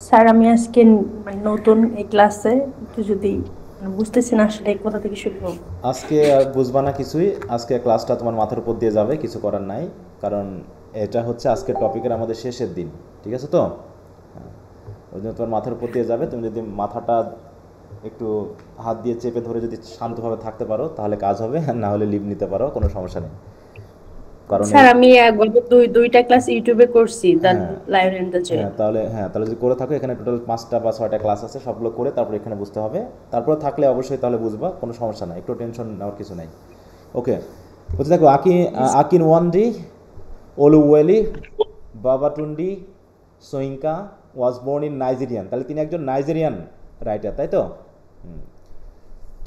Sir আমি আজকে মানে নতুন এই ক্লাসে একটু যদি বুঝতেছি না আসলে কোথা থেকে শুরু করবো। আজকে বুঝবা না কিছুই। আজকে ক্লাসটা তোমার মাথার উপর দিয়ে যাবে, কিছু করার নাই। কারণ এটা হচ্ছে আজকের টপিকের আমাদের শেষের দিন। ঠিক আছে তো? হ্যাঁ, ওই জন্য তোমার মাথার উপর দিয়ে যাবে। তুমি যদি মাথাটা একটু হাত দিয়ে চেপে ধরে যদি শান্তভাবে থাকতে পারো তাহলে কাজ হবে, আর না হলে লিভ নিতে পারো, কোনো সমস্যা নেই। কারণ স্যার আমি গত দুইটা ক্লাস ইউটিউবে করছি, দ্য হ্যাঁ, লায়ন এন্ড দ্য জেড। তাহলে যদি করে থাকো, এখানে টোটাল 5টা বা 6টা ক্লাস আছে, সবগুলো করে তারপর এখানে বুঝতে হবে। তারপর থাকলে অবশ্যই তাহলে বুঝবা, কোনো সমস্যা নাই, একটু টেনশন নেওয়ার কিছু নাই। ওকে, বলতে দেখো Akinwande Oluwole Babatunde Soyinka was born in Nigerian. তাহলে তিনি একজন নাইজেরিয়ান রাইটার, তাই তো?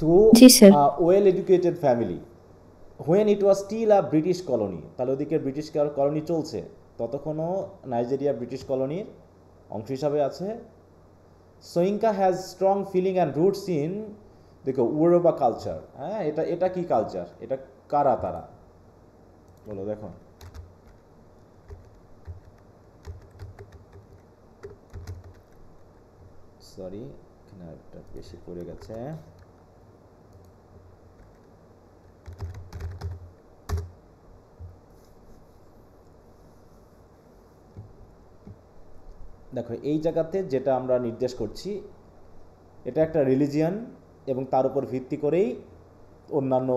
টু জি sir. Well educated family when it was still a British colony. তাহলে ওদিকে ব্রিটিশ কলোনি চলছে, ততক্ষণও নাইজেরিয়া ব্রিটিশ কলোনির অংশ হিসাবে আছে। Soyinka has strong feeling and roots in, দেখো, উরোবা কালচার। হ্যাঁ, এটা এটা কি কালচার? এটা কারা তারা? বলো দেখো। সরি, এখানে একটা বেশি পড়ে গেছে। দেখো, এই জায়গাতে যেটা আমরা নির্দেশ করছি, এটা একটা রিলিজিয়ান, এবং তার উপর ভিত্তি করেই অন্যান্য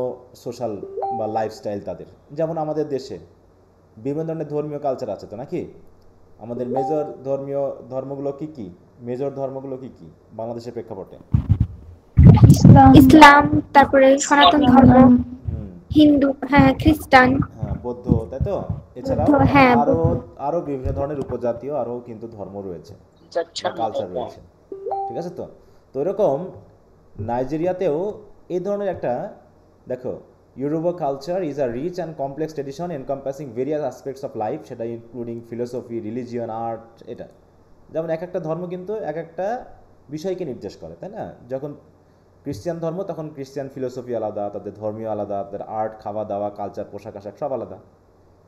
সোশ্যাল বা লাইফস্টাইল তাদের। যেমন আমাদের দেশে বিভিন্ন ধরনের ধর্মীয় কালচার আছে তো, নাকি? আমাদের মেজর ধর্মগুলো কি কি? মেজর ধর্মগুলো কি কি বাংলাদেশের প্রেক্ষাপটে? ইসলাম, ইসলাম, তারপরে সনাতন ধর্ম, হুম। হিন্দু, হ্যাঁ খ্রিস্টান, হ্যাঁ, বৌদ্ধ, তাই তো? বৌদ্ধ, এছাড়াও হ্যাঁ আরও বৌদ্ধ। আরও বিভিন্ন ধরনের উপজাতীয় আরও কিন্তু ধর্ম রয়েছে বা কালচার রয়েছে। ঠিক আছে তো? তো এরকম নাইজেরিয়াতেও এই ধরনের একটা, দেখো, Yoruba culture is a rich and complex tradition encompassing various aspects of life, সেটা ইনক্লুডিং ফিলোসফি, রিলিজিয়ন, আর্ট। এটা যেমন এক একটা ধর্ম কিন্তু এক একটা বিষয়কে নির্দেশ করে, তাই না? যখন ক্রিশ্চিয়ান ধর্ম, তখন ক্রিশ্চিয়ান ফিলোসফি আলাদা, তাদের ধর্মীয় আলাদা, তাদের আর্ট, খাওয়া দাওয়া, কালচার, পোশাক আশাক সব আলাদা।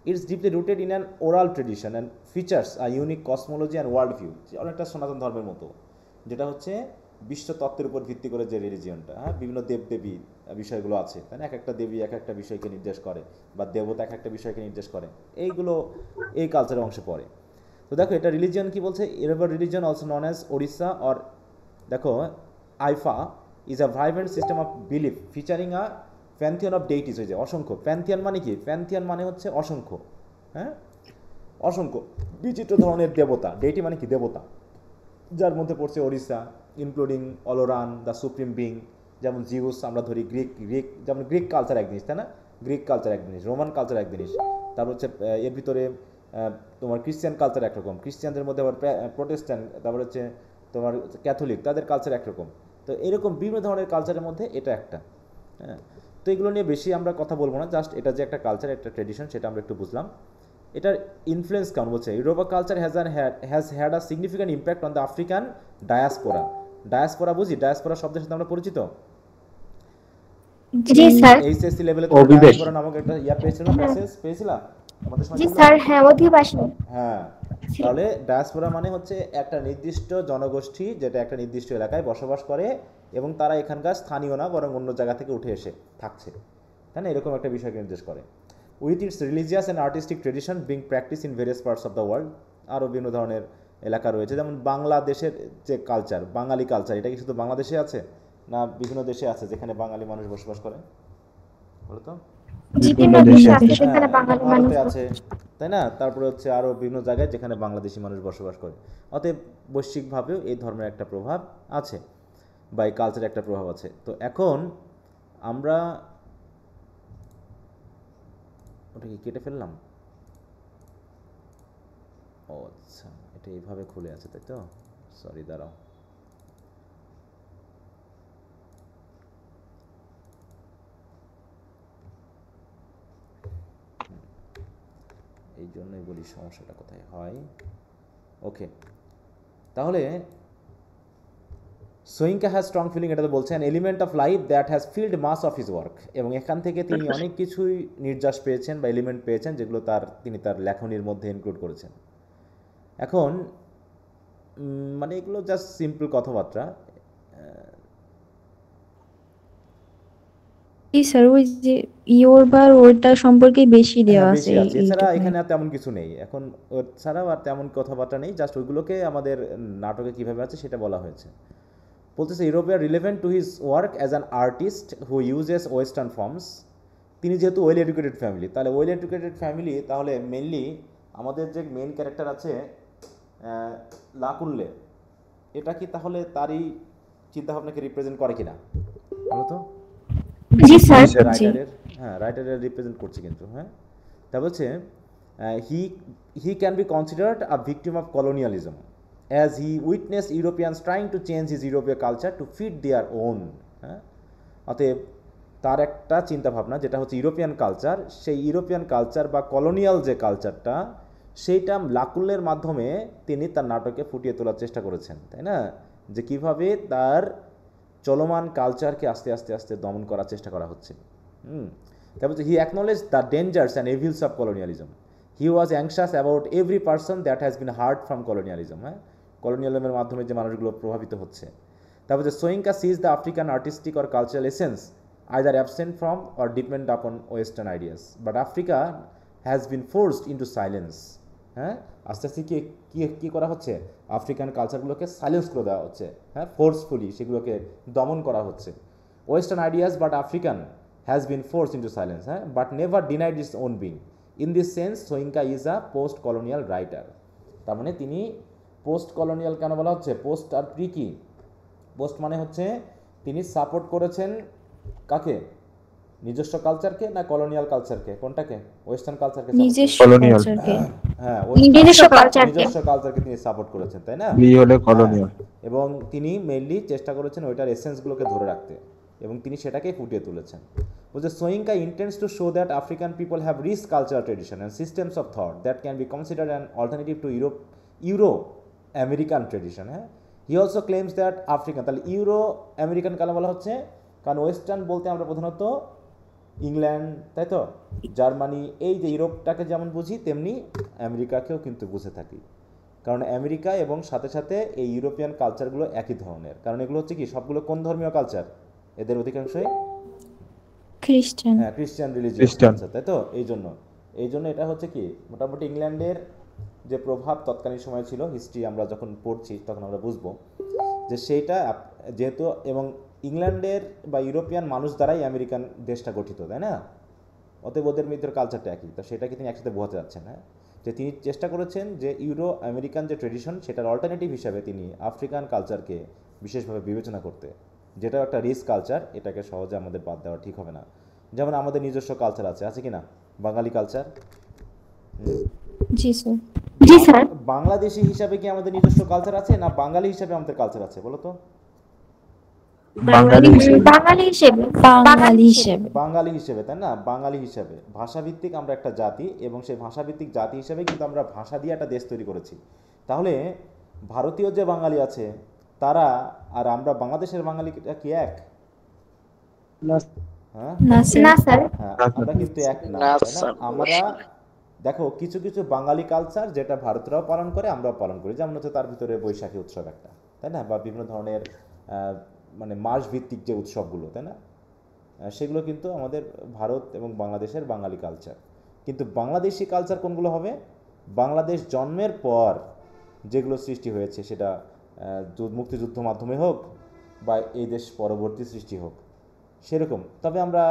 It's deeply rooted in an oral tradition and features a unique cosmology and world view. অনেকটা সনাতন ধর্মের মতো, যেটা হচ্ছে বিশ্ব তত্ত্বের উপর ভিত্তি করে যে রিলিজিয়নটা। হ্যাঁ, বিভিন্ন দেবদেবী বিষয়গুলো আছে, তাই না? এক একটা দেবী এক একটা বিষয়কে নির্দেশ করে, বা দেবতা এক একটা বিষয়কে নির্দেশ করে। এইগুলো এই কালচারের অংশে পড়ে। তো দেখো, এটা রিলিজিয়ন কি বলছে? Yoruba religion also known as Orisha or, দেখো, Ifa is a vibrant system of belief featuring a pantheon of deities. হয়েছে অসংখ্য। প্যান্থিয়ন মানে কি? প্যান্থিয়ন মানে হচ্ছে অসংখ্য। হ্যাঁ, অসংখ্য বিচিত্র ধরনের দেবতা। ডেইটি মানে কি? দেবতা। যার মধ্যে পড়ছে Orisha, including Olorun the supreme being. যেমন জিউস আমরা ধরি, গ্রিক গ্রিক যেমন গ্রিক কালচার এক জিনিস, তাই না? গ্রিক কালচার এক জিনিস, রোমান কালচার এক জিনিস। তারপর হচ্ছে এর ভিতরে তোমার ক্রিশ্চিয়ান কালচার একরকম, ক্রিশ্চিয়ানদের মধ্যে আবার প্রোটেস্ট্যান্ট, তারপর হচ্ছে তোমার ক্যাথলিক, তাদের কালচার একরকম। তো এরকম বিভিন্ন ধরনের কালচারের মধ্যে এটা একটা। হ্যাঁ, তো এগুলো নিয়ে বেশি আমরা কথা বলবো না, জাস্ট এটা যে একটা কালচার, একটা ট্রেডিশন, সেটা আমরা একটু বুঝলাম। এটার ইনফ্লুয়েন্স কেমন বলছে? Europa culture has had a significant impact on the African diaspora. Diaspora বুঝি? ডায়াসপোরা শব্দের সাথে আমরা পরিচিত। জি স্যার। এইচএসসি লেভেলে তোমরা ডায়াসপোরা নামক একটা পেয়েছিল না, হ্যাঁ, প্যাসেজ পেয়েছিলা আমাদের সময় জি তোমরা? স্যার, হ্যাঁ অধিবাসী হ্যাঁ। ছিল। তাহলে ডায়াসপোরা মানে হচ্ছে একটা নির্দিষ্ট জনগোষ্ঠী যেটা একটা নির্দিষ্ট এলাকায় বসবাস করে, এবং তারা এখানকার স্থানীয় না, বরং অন্য জায়গা থেকে উঠে এসে থাকছে, তাই না? এরকম একটা বিষয়কে নির্দেশ করে। With its religious and artistic tradition being practice in various parts of the world. আরও বিভিন্ন ধরনের এলাকা রয়েছে, যেমন বাংলাদেশের যে কালচার, বাঙালি কালচার, এটা কি শুধু বাংলাদেশে আছে, না বিভিন্ন দেশে আছে যেখানে বাঙালি মানুষ বসবাস করে? বলো তো। বিভিন্ন দেশে আছে হ্যাঁ, সেখানে বাঙালি মানুষ ভারতে আছে, বসবাস করে। তাই না? তারপরে হচ্ছে আরও বিভিন্ন জায়গায় যেখানে বাংলাদেশি মানুষ বসবাস করে। অতএব বৈশ্বিকভাবেও এই ধর্মের একটা প্রভাব আছে, বা এই কালচারের একটা প্রভাব আছে। তো এখন আমরা, ওটা কি কেটে ফেললাম? ও আচ্ছা, এটা এইভাবে খুলে আছে, তাই তো? সরি, দাঁড়াও। এই জন্যই বলি সমস্যাটা কোথায় হয়। ওকে, তাহলে সোয়িঙ্কা হ্যাজ স্ট্রং ফিলিং, এটা তো বলছে, an element of life that has filled mass of his work. এবং এখান থেকে তিনি অনেক কিছুই নির্যাস পেয়েছেন বা এলিমেন্ট পেয়েছেন, যেগুলো তিনি তার লেখনীর মধ্যে ইনক্লুড করেছেন। এখন মানে এগুলো জাস্ট সিম্পল কথাবার্তা। জি স্যার, ওই যে ইয়োরবার ওইটা সম্পর্কে বেশি হ্যাঁ দেওয়া আছে বেশি আছে, এছাড়া এইটুকুনি। এখানে আর তেমন কিছু নেই এখন, ওর ছাড়াও আর তেমন কথাবার্তা নেই, জাস্ট ওইগুলোকে আমাদের নাটকে কীভাবে আছে সেটা বলা হয়েছে। বলতেছে European relevant to his work as an artist who uses western forms. তিনি যেহেতু ওয়েল এডুকেটেড ফ্যামিলি, তাহলে ওয়েল এডুকেটেড ফ্যামিলি তাহলে মেনলি আমাদের যে মেন ক্যারেক্টার আছে লাকুল্লে, এটা কি তাহলে তারই চিন্তাভাবনাকে রিপ্রেজেন্ট করে কিনা বলো তো? জি স্যার। রাইটারের, হ্যাঁ রাইটারের রিপ্রেজেন্ট করছে কিন্তু। হ্যাঁ, তা বলছে he he can be considered a victim of colonialism as he witness Europeans trying to change his ইউরোপীয় culture to fit their own. হ্যাঁ, অতএব তার একটা চিন্তাভাবনা যেটা হচ্ছে ইউরোপিয়ান কালচার, সেই ইউরোপিয়ান কালচার বা কলোনিয়াল যে কালচারটা, সেইটা লাকুল্লের মাধ্যমে তিনি তার নাটকে ফুটিয়ে তোলার চেষ্টা করেছেন, তাই না? যে কিভাবে তার চলমান কালচারকে আস্তে আস্তে আস্তে দমন করার চেষ্টা করা হচ্ছে। তারপর he acknowledge the dangers and evils of colonialism. He was anxious about every person that has been hurt from colonialism. হ্যাঁ, কলোনিয়ালিজমের মাধ্যমে যে মানুষগুলো প্রভাবিত হচ্ছে। তারপর যে Soyinka sees the African artistic or cultural essence either absent from or depend upon western ideas, but Africa has been forced into silence. হ্যাঁ, আস্তে আস্তে কী করা হচ্ছে, আফ্রিকান কালচারগুলোকে সাইলেন্স করে দেওয়া হচ্ছে, হ্যাঁ ফোর্সফুলি সেগুলোকে দমন করা হচ্ছে। Western ideas but African has been force into silence, হ্যাঁ, but never denied its own being. In this sense Soyinka is a post colonial writer. তার মানে তিনি পোস্ট কলোনিয়াল কেন বলা হচ্ছে? পোস্ট আর প্রি কি? পোস্ট মানে হচ্ছে তিনি সাপোর্ট করেছেন কাকে, নিজস্ব কালচারকে না কলোনিয়াল কালচারকে? কোনটাকে? ওয়েস্টার্ন কালচারকে? নিজস্ব কলোনিয়াল। কালচারকে। হ্যাঁ, নিজস্ব কালচারকে। নিজস্ব কালচারকে তিনি সাপোর্ট করেছেন, তাই না? বি হলে কলোনিয়াল। এবং তিনি মেইনলি চেষ্টা করেছেন ওইটার এসেন্সগুলোকে ধরে রাখতে, এবং তিনি সেটাকেই ফুটিয়ে তুলেছেন। বলছে Soyinka intends to show that African people have rich cultural tradition and systems of thought that can be considered an alternative to Euro American tradition. হ্যাঁ, he also claims that African, তাহলে ইউরো আমেরিকান কেন বলা হচ্ছে? কারণ western বলতে আমরা প্রধানত England, তাই তো, জার্মানি, এই যে ইউরোপটাকে যেমন বুঝি তেমনি আমেরিকাকেও কিন্তু বুঝে থাকি। কারণ আমেরিকা এবং সাথে সাথে এই ইউরোপিয়ান কালচারগুলো একই ধরনের, কারণ এগুলো হচ্ছে কি সবগুলো কোন ধর্মীয় কালচার? এদের অধিকাংশই খ্রিস্টান। হ্যাঁ খ্রিস্টান রিলিজিয়াস খ্রিস্টান। কালচার, তাই তো। এই জন্য এটা হচ্ছে কি মোটামুটি ইংল্যান্ডের যে প্রভাব তৎকালীন সময় ছিল, হিস্ট্রি আমরা যখন পড়ছি তখন আমরা বুঝবো যে সেইটা যেহেতু, এবং ইংল্যান্ডের বা ইউরোপিয়ান মানুষ দ্বারাই আমেরিকান দেশটা গঠিত, তাই না? অতএব ওদের মধ্যে কালচারটা একই, তো সেটাকে তিনি একসাথে বোঝাতে যাচ্ছেন। হ্যাঁ, যে তিনি চেষ্টা করেছেন যে ইউরো আমেরিকান যে ট্রেডিশন সেটার অল্টারনেটিভ হিসাবে তিনি আফ্রিকান কালচারকে বিশেষভাবে বিবেচনা করতে, যেটা একটা রিচ কালচার, এটাকে সহজে আমাদের বাদ দেওয়া ঠিক হবে না। যেমন আমাদের নিজস্ব কালচার আছে কি না? বাঙালি কালচার। জি স্যার। জি স্যার। বাংলাদেশি হিসাবে কি আমাদের নিজস্ব কালচার আছে, না বাঙালি হিসাবে আমাদের কালচার আছে বলো তো? বাঙালি হিসেবে। বাঙালি হিসেবে। বাঙালি হিসেবে। বাঙালি হিসেবে, তাই না? বাঙালি হিসেবে ভাষাভিত্তিক আমরা একটা জাতি, এবং সেই ভাষাভিত্তিক জাতি হিসেবে কিন্তু আমরা ভাষা দিয়ে একটা দেশ তৈরি করেছি। তাহলে ভারতীয় যে বাঙালি আছে তারা আর আমরা বাংলাদেশের বাঙালিটা কি এক? হ্যাঁ, না না স্যার। স্যার। হ্যাঁ, আমরা কিন্তু এক না, তাই না? আমরা দেখো কিছু কিছু বাঙালি কালচার যেটা ভারতীয়রাও পালন করে, আমরাও পালন করি, যেমন হচ্ছে তার ভিতরে বৈশাখী উৎসব একটা, তাই না? বা বিভিন্ন ধরনের মানে মাস ভিত্তিক যে উৎসবগুলো, তাই না? সেগুলো কিন্তু আমাদের ভারত এবং বাংলাদেশের বাঙালি কালচার। কিন্তু বাংলাদেশি কালচার কোনগুলো হবে? বাংলাদেশ জন্মের পর যেগুলো সৃষ্টি হয়েছে, সেটা মুক্তিযুদ্ধ মাধ্যমে হোক বা এই দেশ পরবর্তী সৃষ্টি হোক, সেরকম। তবে আমরা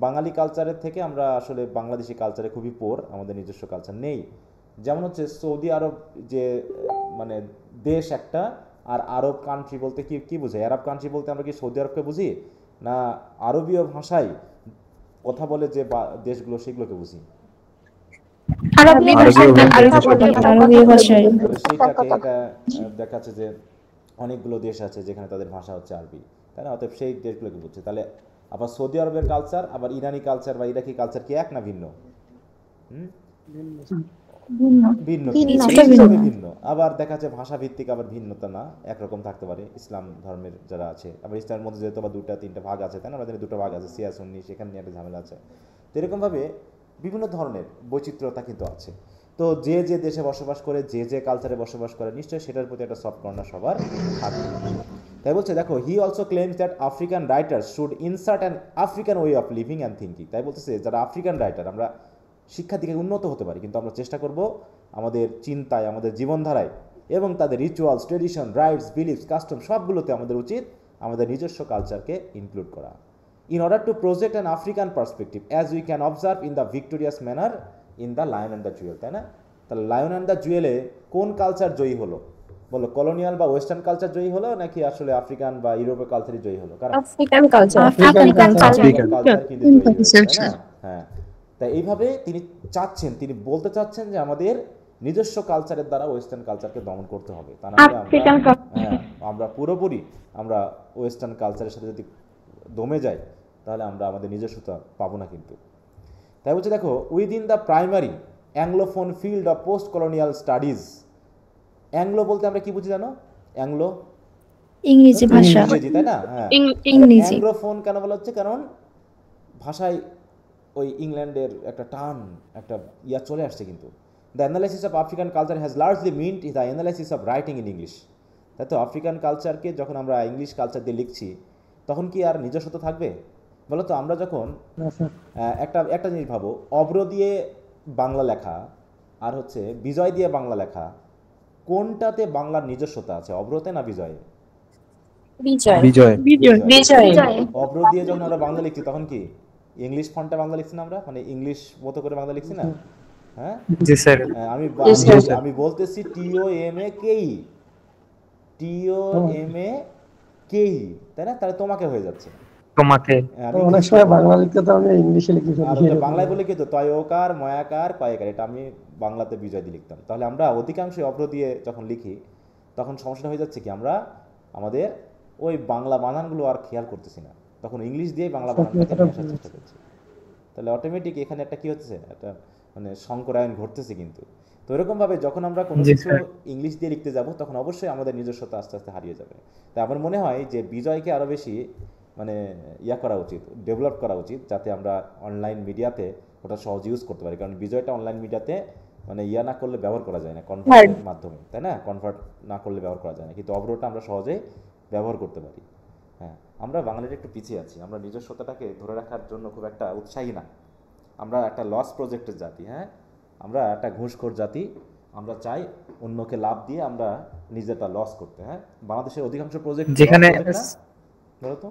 বাঙালি কালচারের থেকে আমরা আসলে বাংলাদেশি কালচারে খুবই পোর, আমাদের নিজস্ব কালচার নেই। যেমন হচ্ছে সৌদি আরব যে মানে দেশ একটা, আর আরব কান্ট্রি বলতে কি কি বোঝায়? আরব কান্ট্রি বলতে আমরা কি সৌদি আরবকে বুঝি, না আরবীয় ভাষায় কথা বলে যে দেশগুলো সেগুলোকে বুঝি? আরবি ভাষায় আরবি ভাষায়। সেইটাকে এটা দেখা যাচ্ছে যে অনেকগুলো দেশ আছে যেখানে তাদের ভাষা হচ্ছে আরবি, তাই না? অতএব সেই দেশগুলোকে বুঝছে। তাহলে আবার সৌদি আরবের কালচার আবার ইরানি কালচার বা ইরাকি কালচার কি এক না ভিন্ন? ভিন্ন, ভিন্ন। আবার দেখা যাচ্ছে ভাষা ভিত্তিক আবার ভিন্নতা না, একরকম থাকতে পারে। ইসলাম ধর্মের যারা আছে, আবার ইসলামের মধ্যে যেহেতু আবার দুটা তিনটা ভাগ আছে, তাই না? আমাদের দুটো ভাগ আছে, শিয়া সুন্নি, সেখানে নিয়ে একটা ঝামেলা আছে। তো এরকমভাবে বিভিন্ন ধরনের বৈচিত্র্যতা কিন্তু আছে। তো যে যে দেশে বসবাস করে, যে যে কালচারে বসবাস করে, নিশ্চয়ই সেটার প্রতি একটা সফট কর্নার সবার থাকবে। তাই বলছে দেখো, he also claims that African writers should insert an African way of living and thinking. তাই বলতেছে যারা আফ্রিকান রাইটার, আমরা শিক্ষা দিকে উন্নত হতে পারি, কিন্তু আমরা চেষ্টা করব আমাদের চিন্তায়, আমাদের জীবনধারায় এবং তাদের rituals, tradition, rights, beliefs, custom সবগুলোতে আমাদের উচিত আমাদের নিজস্ব কালচারকে ইনক্লুড করা। In order two project an African perspective as we can observe in the victorious manner in the lion and the Jewel. তাই না? তাহলে লায়ন অ্যান্ড দ্য জুয়েলে কোন কালচার জয়ী হলো বলো? কলোনিয়াল বা ওয়েস্টার্ন কালচার জয়ী হলো নাকি আসলে আফ্রিকান বা ইউরোপীয় কালচারই জয়ী হলো? কারণ African culture. African culture culture কিন্তু জয়ী হয়েছে, তাই না? হ্যাঁ, তাই এইভাবে তিনি বলতে চাচ্ছেন যে আমাদের নিজস্ব কালচারের দ্বারা ওয়েস্টার্ন কালচারকে দমন করতে হবে। তা না আমরা পুরোপুরি আমরা ওয়েস্টার্ন কালচারের সাথে যদি দমে যাই তাহলে আমরা আমাদের নিজস্বতা পাবো না কিন্তু। তাই বলছে দেখো, within the primary anglophone field of post colonial studies. Anglo বলতে আমরা কি বুঝি জানো? অ্যাংলো ইংরেজি ভাষা, ইংরেজি, তাই না? হ্যাঁ, ইংরেজি। অ্যাংলোফোন কেন বলা হচ্ছে? কারণ ভাষায় ওই ইংল্যান্ডের একটা টান, একটা চলে আসছে কিন্তু। The analysis of African culture has largely mint the analysis of writing in English. তাই তো আফ্রিকান কালচারকে যখন আমরা ইংলিশ কালচার দিয়ে লিখছি তখন কি আর নিজস্বতা থাকবে বলো তো? আমরা যখন একটা জিনিস ভাবো, অব্র দিয়ে বাংলা লেখা আর হচ্ছে বিজয় দিয়ে বাংলা লেখা, কোনটাতে বাংলার নিজস্বতা আছে, অব্রতে না বিজয়ে? অব্র দিয়ে যখন আমরা বাংলা লিখছি তখন কি ইংলিশ ফন্টে বাংলা লিখছি না আমরা, মানে ইংলিশ মতো করে বাংলা লিখছি না? হ্যাঁ, আমি বলতেছি TOMA তাই না? তাহলে তোমাকে হয়ে যাচ্ছে, তোমাকে অনেক সময় বাংলা লিখতে তো আমি ইংলিশে লিখি, আর বাংলায় বলে কি তো তয়কার, ময়াকার, কয়েকার, এটা আমি বাংলাতে বিজয় দিয়ে লিখতাম। তাহলে আমরা অধিকাংশই অব্র দিয়ে যখন লিখি তখন সমস্যাটা হয়ে যাচ্ছে কি, আমরা আমাদের ওই বাংলা বানানগুলো আর খেয়াল করতেছি না, তখন ইংলিশ দিয়ে বাংলা বানানটাকে নিয়ে আসার চেষ্টা করছি। তাহলে অটোমেটিক এখানে একটা কি হচ্ছে, একটা মানে সংকরায়ন ঘটতেছে কিন্তু। তো এরকমভাবে যখন আমরা কোনো কিছু ইংলিশ দিয়ে লিখতে যাব তখন অবশ্যই আমাদের নিজস্বতা আস্তে আস্তে হারিয়ে যাবে। তাই আমার মনে হয় যে বিজয়কে আরও বেশি মানে করা উচিত, ডেভেলপ করা উচিত, যাতে আমরা অনলাইন মিডিয়াতে ওটা সহজ ইউজ করতে পারি। কারণ বিজয়টা অনলাইন মিডিয়াতে মানে না করলে ব্যবহার করা যায় না, কনভার্টের মাধ্যমে, তাই না? কনভার্ট না করলে ব্যবহার করা যায় না, কিন্তু অব্রটা আমরা সহজে ব্যবহার করতে পারি। হ্যাঁ, আমরা বাঙালিরা একটু পিছিয়ে আছি, আমরা নিজস্বতাটাকে ধরে রাখার জন্য খুব একটা উৎসাহী না। আমরা একটা লস প্রজেক্টের জাতি, হ্যাঁ, আমরা একটা ঘুষখোর জাতি। আমরা চাই অন্যকে লাভ দিয়ে আমরা নিজেরটা লস করতে। হ্যাঁ, বাংলাদেশের অধিকাংশ প্রজেক্ট যেখানে বলো তো,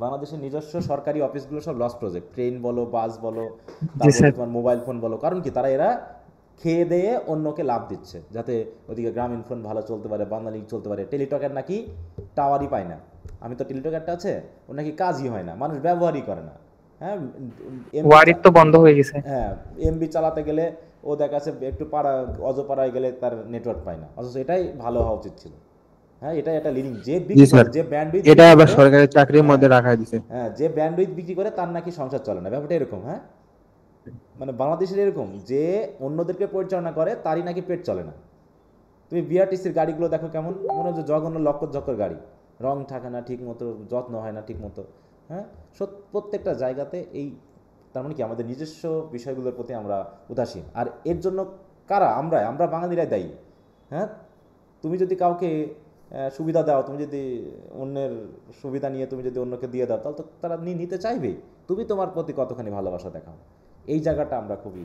বাংলাদেশের নিজস্ব সরকারি অফিসগুলো সব লস প্রজেক্ট, ট্রেন বলো, বাস বলো, তারপরে তোমার মোবাইল ফোন বলো। কারণ কি, তারা এরা খেয়ে দিয়ে অন্যকে লাভ দিচ্ছে যাতে ওদিকে গ্রামীণ ফোন ভালো চলতে পারে, বাংলা লিঙ্ক চলতে পারে। টেলিটকের নাকি টাওয়ারই পায় না, আমি তো টেলিটক একটা আছে, ওর নাকি কাজই হয় না, মানুষ ব্যবহারই করে না। হ্যাঁ, ওয়ারিট তো বন্ধ হয়ে গেছে। হ্যাঁ, এমবি চালাতে গেলে ও দেখা যাচ্ছে একটু অজপাড়ায় গেলে তার নেটওয়ার্ক পায় না, অথচ এটাই ভালো হওয়া উচিত ছিল। হ্যাঁ, এটা একটা লিডিং যে ব্যান্ডউইথ, এটা আবার সরকারি চাকরির মধ্যে রাখা দিয়েছে। হ্যাঁ, যে ব্যান্ডউইথ বিক্রি করে তার নাকি সংসার চলে না, ব্যাপারটা এরকম। হ্যাঁ, মানে বাংলাদেশের এরকম, যে অন্যদেরকে পরিচালনা করে তারই নাকি পেট চলে না। তুমি বিআরটিসির গাড়িগুলো দেখো কেমন, মনে হচ্ছে জঘন্য লক্কর গাড়ি, রং থাকে না ঠিক মতো, যত্ন হয় না ঠিক মতো। হ্যাঁ, প্রত্যেকটা জায়গাতে এই, তার মানে কি আমাদের নিজস্ব বিষয়গুলোর প্রতি আমরা উদাসীন। আর এর জন্য কারা? আমরা বাঙালিরাই দায়ী। হ্যাঁ, তুমি যদি কাউকে সুবিধা দাও, তুমি যদি অন্যের সুবিধা নিয়ে তুমি যদি অন্যকে দিয়ে দাও, তাহলে তো তারা নিতে চাইবেই। তুমি তোমার প্রতি কতখানি ভালোবাসা দেখাও, এই জায়গাটা আমরা খুবই,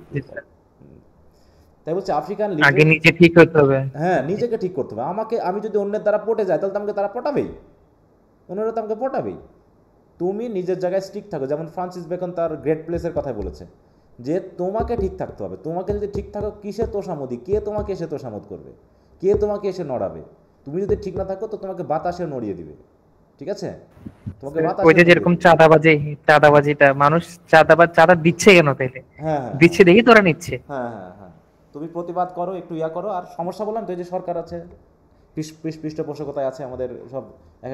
তাই বলছে আফ্রিকান আগে নিজে ঠিক করতে হবে। হ্যাঁ, নিজেকে ঠিক করতে হবে। আমি যদি অন্যের দ্বারা পটে যাই তাহলে তো আমাকে তারা পটাবেই, অন্যরা তো আমাকে পটাবেই। তুমি নিজের জায়গায় স্টিক থাকো। যেমন ফ্রান্সিস বেকন তার গ্রেট প্লেসের কথাই বলেছে যে তোমাকে ঠিক থাকতে হবে। তোমাকে যদি ঠিক থাকো, কিসে তোষামদি, কে তোমাকে এসে তোষামদ করবে, কে তোমাকে এসে নড়াবে? তুমি যদি ঠিক না থাকো তো তোমাকে বাতাসে নড়িয়ে দিবে। ঠিক আছে, তোমাকে বাতাসে, ওই যে যেরকম চাঁদাবাজিটা, মানুষ চাঁদা দিচ্ছে কেন তাইলে? হ্যাঁ দিচ্ছে দেখি তোরা নিচ্ছে। হ্যাঁ হ্যাঁ হ্যাঁ, তুমি প্রতিবাদ করো, একটু করো। আর সমস্যা বললাম তো, এই যে সরকার আছে, পৃষ্ঠপোষকতায় আছে আমাদের সব,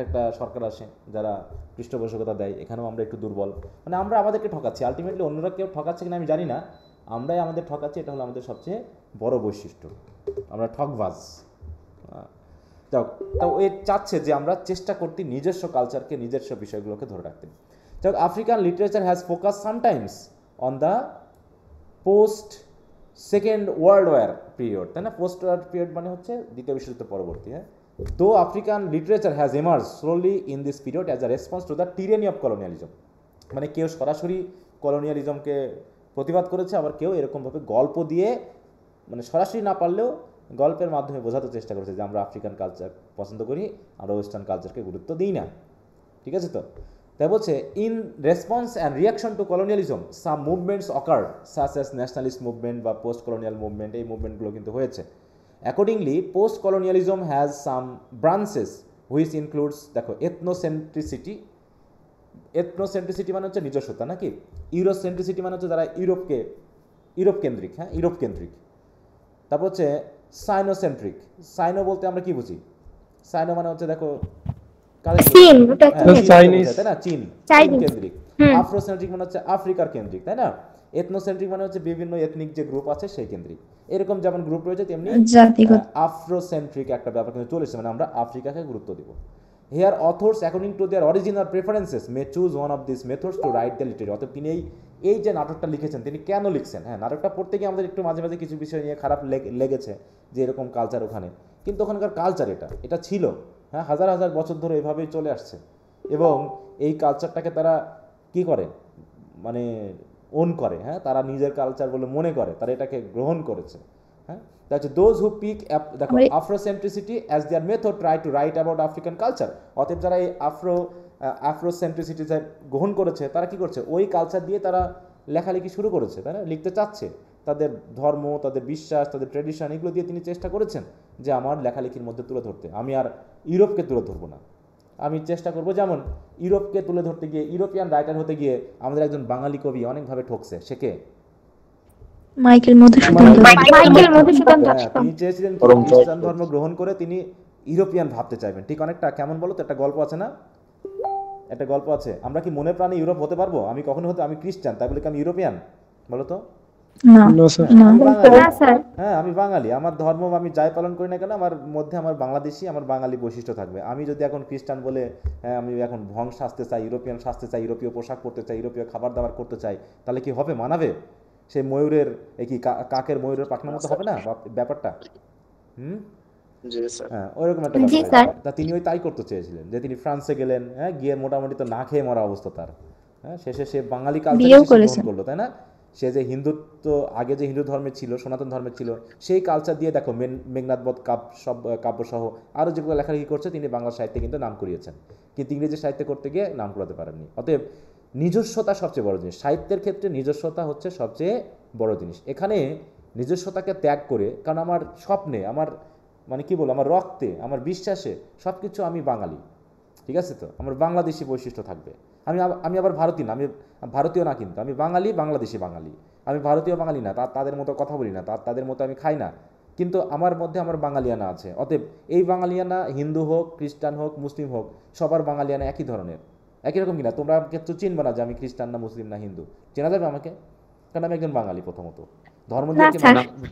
একটা সরকার আসে যারা পৃষ্ঠপোষকতা দেয়। এখানেও আমরা একটু দুর্বল, মানে আমরা আমাদেরকে ঠকাচ্ছি। আলটিমেটলি অন্যরা কেউ ঠকাচ্ছে কিনা আমি জানি না, আমরাই আমাদের ঠকাচ্ছি। এটা হলো আমাদের সবচেয়ে বড় বৈশিষ্ট্য, আমরা ঠকবাজ। যাও, তাও এ চাচ্ছে যে আমরা চেষ্টা করতে নিজস্ব কালচারকে, নিজস্ব বিষয়গুলোকে ধরে রাখতে। যাক, African literature has focus sometimes on the post second world war period, তাই না? পোস্ট ওয়ার পিরিয়ড মানে হচ্ছে দ্বিতীয় বিশ্বযুদ্ধ পরবর্তী। হ্যাঁ, though African literature has emerge slowly in this period as a response to the tyranny of colonialism. মানে কেউ সরাসরি কলোনিয়ালিজমকে প্রতিবাদ করেছে, আবার কেউ এরকমভাবে গল্প দিয়ে, মানে সরাসরি না পারলেও গল্পের মাধ্যমে বোঝাতে চেষ্টা করেছে যে আমরা আফ্রিকান কালচার পছন্দ করি, আমরা ওয়েস্টার্ন কালচারকে গুরুত্ব দিই না। ঠিক আছে তো? তাই বলছে in response and reaction to colonialism some movements occurred such as nationalist movement বা পোস্ট কলোনিয়াল মুভমেন্ট, এই মুভমেন্টগুলো কিন্তু হয়েছে। Accordingly post colonialism has some branches which includes, দেখো, এথনোসেন্ট্রিসিটি। এথনোসেন্ট্রিসিটি মানে হচ্ছে নিজস্বতা, নাকি? ইউরোসেন্ট্রিসিটি মানে হচ্ছে যারা ইউরোপ কেন্দ্রিক, হ্যাঁ, ইউরোপ কেন্দ্রিক। তারপর হচ্ছে সাইনোসেন্ট্রিক। সাইনো বলতে আমরা কি বুঝি? সাইনো মানে হচ্ছে, দেখো, চীন, ওটা চাইনিজ, তাই না? চীন কেন্দ্রিক। আফ্রোসেন্ট্রিক মানে হচ্ছে আফ্রিকার কেন্দ্রিক, তাই না? এথনোসেন্ট্রিক মানে হচ্ছে বিভিন্ন এথনিক যে গ্রুপ আছে সেই কেন্দ্রিক। এরকম যেমন গ্রুপ রয়েছে তেমনি জাতিগত। আফ্রোসেন্ট্রিক একটা ব্যাপার কিন্তু চলেছে, মানে আমরা আফ্রিকাকে গুরুত্ব দিব। Here authors according to their original preferences may choose one of this methods to write the literature. অর্থাৎ তিনি এই যে নাটকটা লিখেছেন, তিনি কেন লিখছেন? হ্যাঁ, নাটকটা পড়তে গিয়ে আমাদের একটু মাঝে মাঝে কিছু বিষয় নিয়ে খারাপ লেগেছে যে এরকম কালচার ওখানে, কিন্তু ওখানকার কালচার এটা ছিল, হ্যাঁ, হাজার হাজার বছর ধরে এভাবেই চলে আসছে। এবং এই কালচারটাকে তারা কি করে, মানে ওন করে, হ্যাঁ, তারা নিজের কালচার বলে মনে করে, তারা এটাকে গ্রহণ করেছে। হ্যাঁ, দ্যাটস দোজ হু পিক, দেখো, Afrocentricity as their method try to write about African culture. অতএব যারা এই আফ্রোসেন্ট্রিসিটি গ্রহণ করেছে, তারা কি করছে? ওই কালচার দিয়ে তারা লেখালেখি শুরু করেছে, তাই না? লিখতে চাচ্ছে তাদের ধর্ম, তাদের বিশ্বাস, তাদের ট্র্যাডিশন, এগুলো দিয়ে তিনি চেষ্টা করেছেন যে আমার লেখালেখির মধ্যে তুলে ধরতে। আমি আর ইউরোপকে তুলে ধরবো না, আমি চেষ্টা করবো যেমন ইউরোপকে তুলে ধরতে গিয়ে, ইউরোপিয়ান রাইটার হতে গিয়ে আমাদের একজন বাঙালি কবি অনেকভাবে ঠকছে। সে কে? মাইকেল মধুসূদন দত্ত। তিনি চেয়েছিলেন খ্রিস্টান ধর্ম গ্রহণ করে তিনি ইউরোপিয়ান ভাবতে চাইবেন, ঠিক অনেকটা কেমন বলো তো? একটা গল্প আছে না, একটা গল্প আছে, আমরা কি মনে প্রাণে ইউরোপ হতে পারবো? আমি কখনো আমি খ্রিস্টান, তাই বলে কি আমি ইউরোপিয়ান? বলো তো? হ্যাঁ, আমি বাঙালি, আমার ধর্ম আমি যাই পালন করি না কেন, আমার মধ্যে আমার বাংলাদেশি, আমার বাঙালি বৈশিষ্ট্য থাকবে। আমি যদি এখন খ্রিস্টান বলে, হ্যাঁ, আমি এখন ভং সাজতে চাই, ইউরোপিয়ান সাজতে চাই, ইউরোপীয় পোশাক পরতে চাই, ইউরোপীয় খাবার দাবার করতে চাই, তাহলে কি হবে? মানাবে? সেই ময়ূরের, এই কি কাকের ময়ূরের পাখনার মতো হবে না ব্যাপারটা? হ্যাঁ, ওইরকম একটা ব্যাপার। তা তিনি তাই করতে চেয়েছিলেন, যে তিনি ফ্রান্সে গেলেন, হ্যাঁ, গিয়ে মোটামুটি তো না খেয়ে মরা অবস্থা তার। হ্যাঁ, শেষে সে বাঙালি কালচার গ্রহণ করলো, তাই না? সে যে হিন্দুত্ব, আগে যে হিন্দু ধর্মে ছিল, সনাতন ধর্মে ছিল, সেই কালচার দিয়ে, দেখো, মেঘনাথবধ কাব্যসহ আরও যেগুলো লেখালেখি করছে, তিনি বাংলা সাহিত্যে কিন্তু নাম করিয়েছেন, কিন্তু ইংরেজি সাহিত্যে করতে গিয়ে নাম করাতে পারেননি। অতএব নিজস্বতা সবচেয়ে বড় জিনিস, সাহিত্যের ক্ষেত্রে নিজস্বতা হচ্ছে সবচেয়ে বড় জিনিস। এখানে নিজস্বতাকে ত্যাগ করে, কারণ আমার স্বপ্নে, আমার মানে কি বলবো, আমার রক্তে, আমার বিশ্বাসে সব কিছু আমি বাঙালি, ঠিক আছে তো? আমার বাংলাদেশি বৈশিষ্ট্য থাকবে। আমি আবার ভারতীয় না, আমি ভারতীয় না, কিন্তু আমি বাঙালি, বাংলাদেশি বাঙালি। আমি ভারতীয় বাঙালি না, তাদের মতো কথা বলি না, তাদের মতো আমি খাই না, কিন্তু আমার মধ্যে আমার বাঙালিয়ানা আছে। অতএব এই বাঙালিয়ানা হিন্দু হোক, খ্রিস্টান হোক, মুসলিম হোক, সবার বাঙালিয়ানা একই ধরনের, একই রকম কিনা? তোমরা আমাকে তো চিনবে না যে আমি খ্রিস্টান না, মুসলিম না, হিন্দু। চেনা যাবে আমাকে, কারণ আমি একজন বাঙালি। প্রথমত ধর্ম দিয়ে,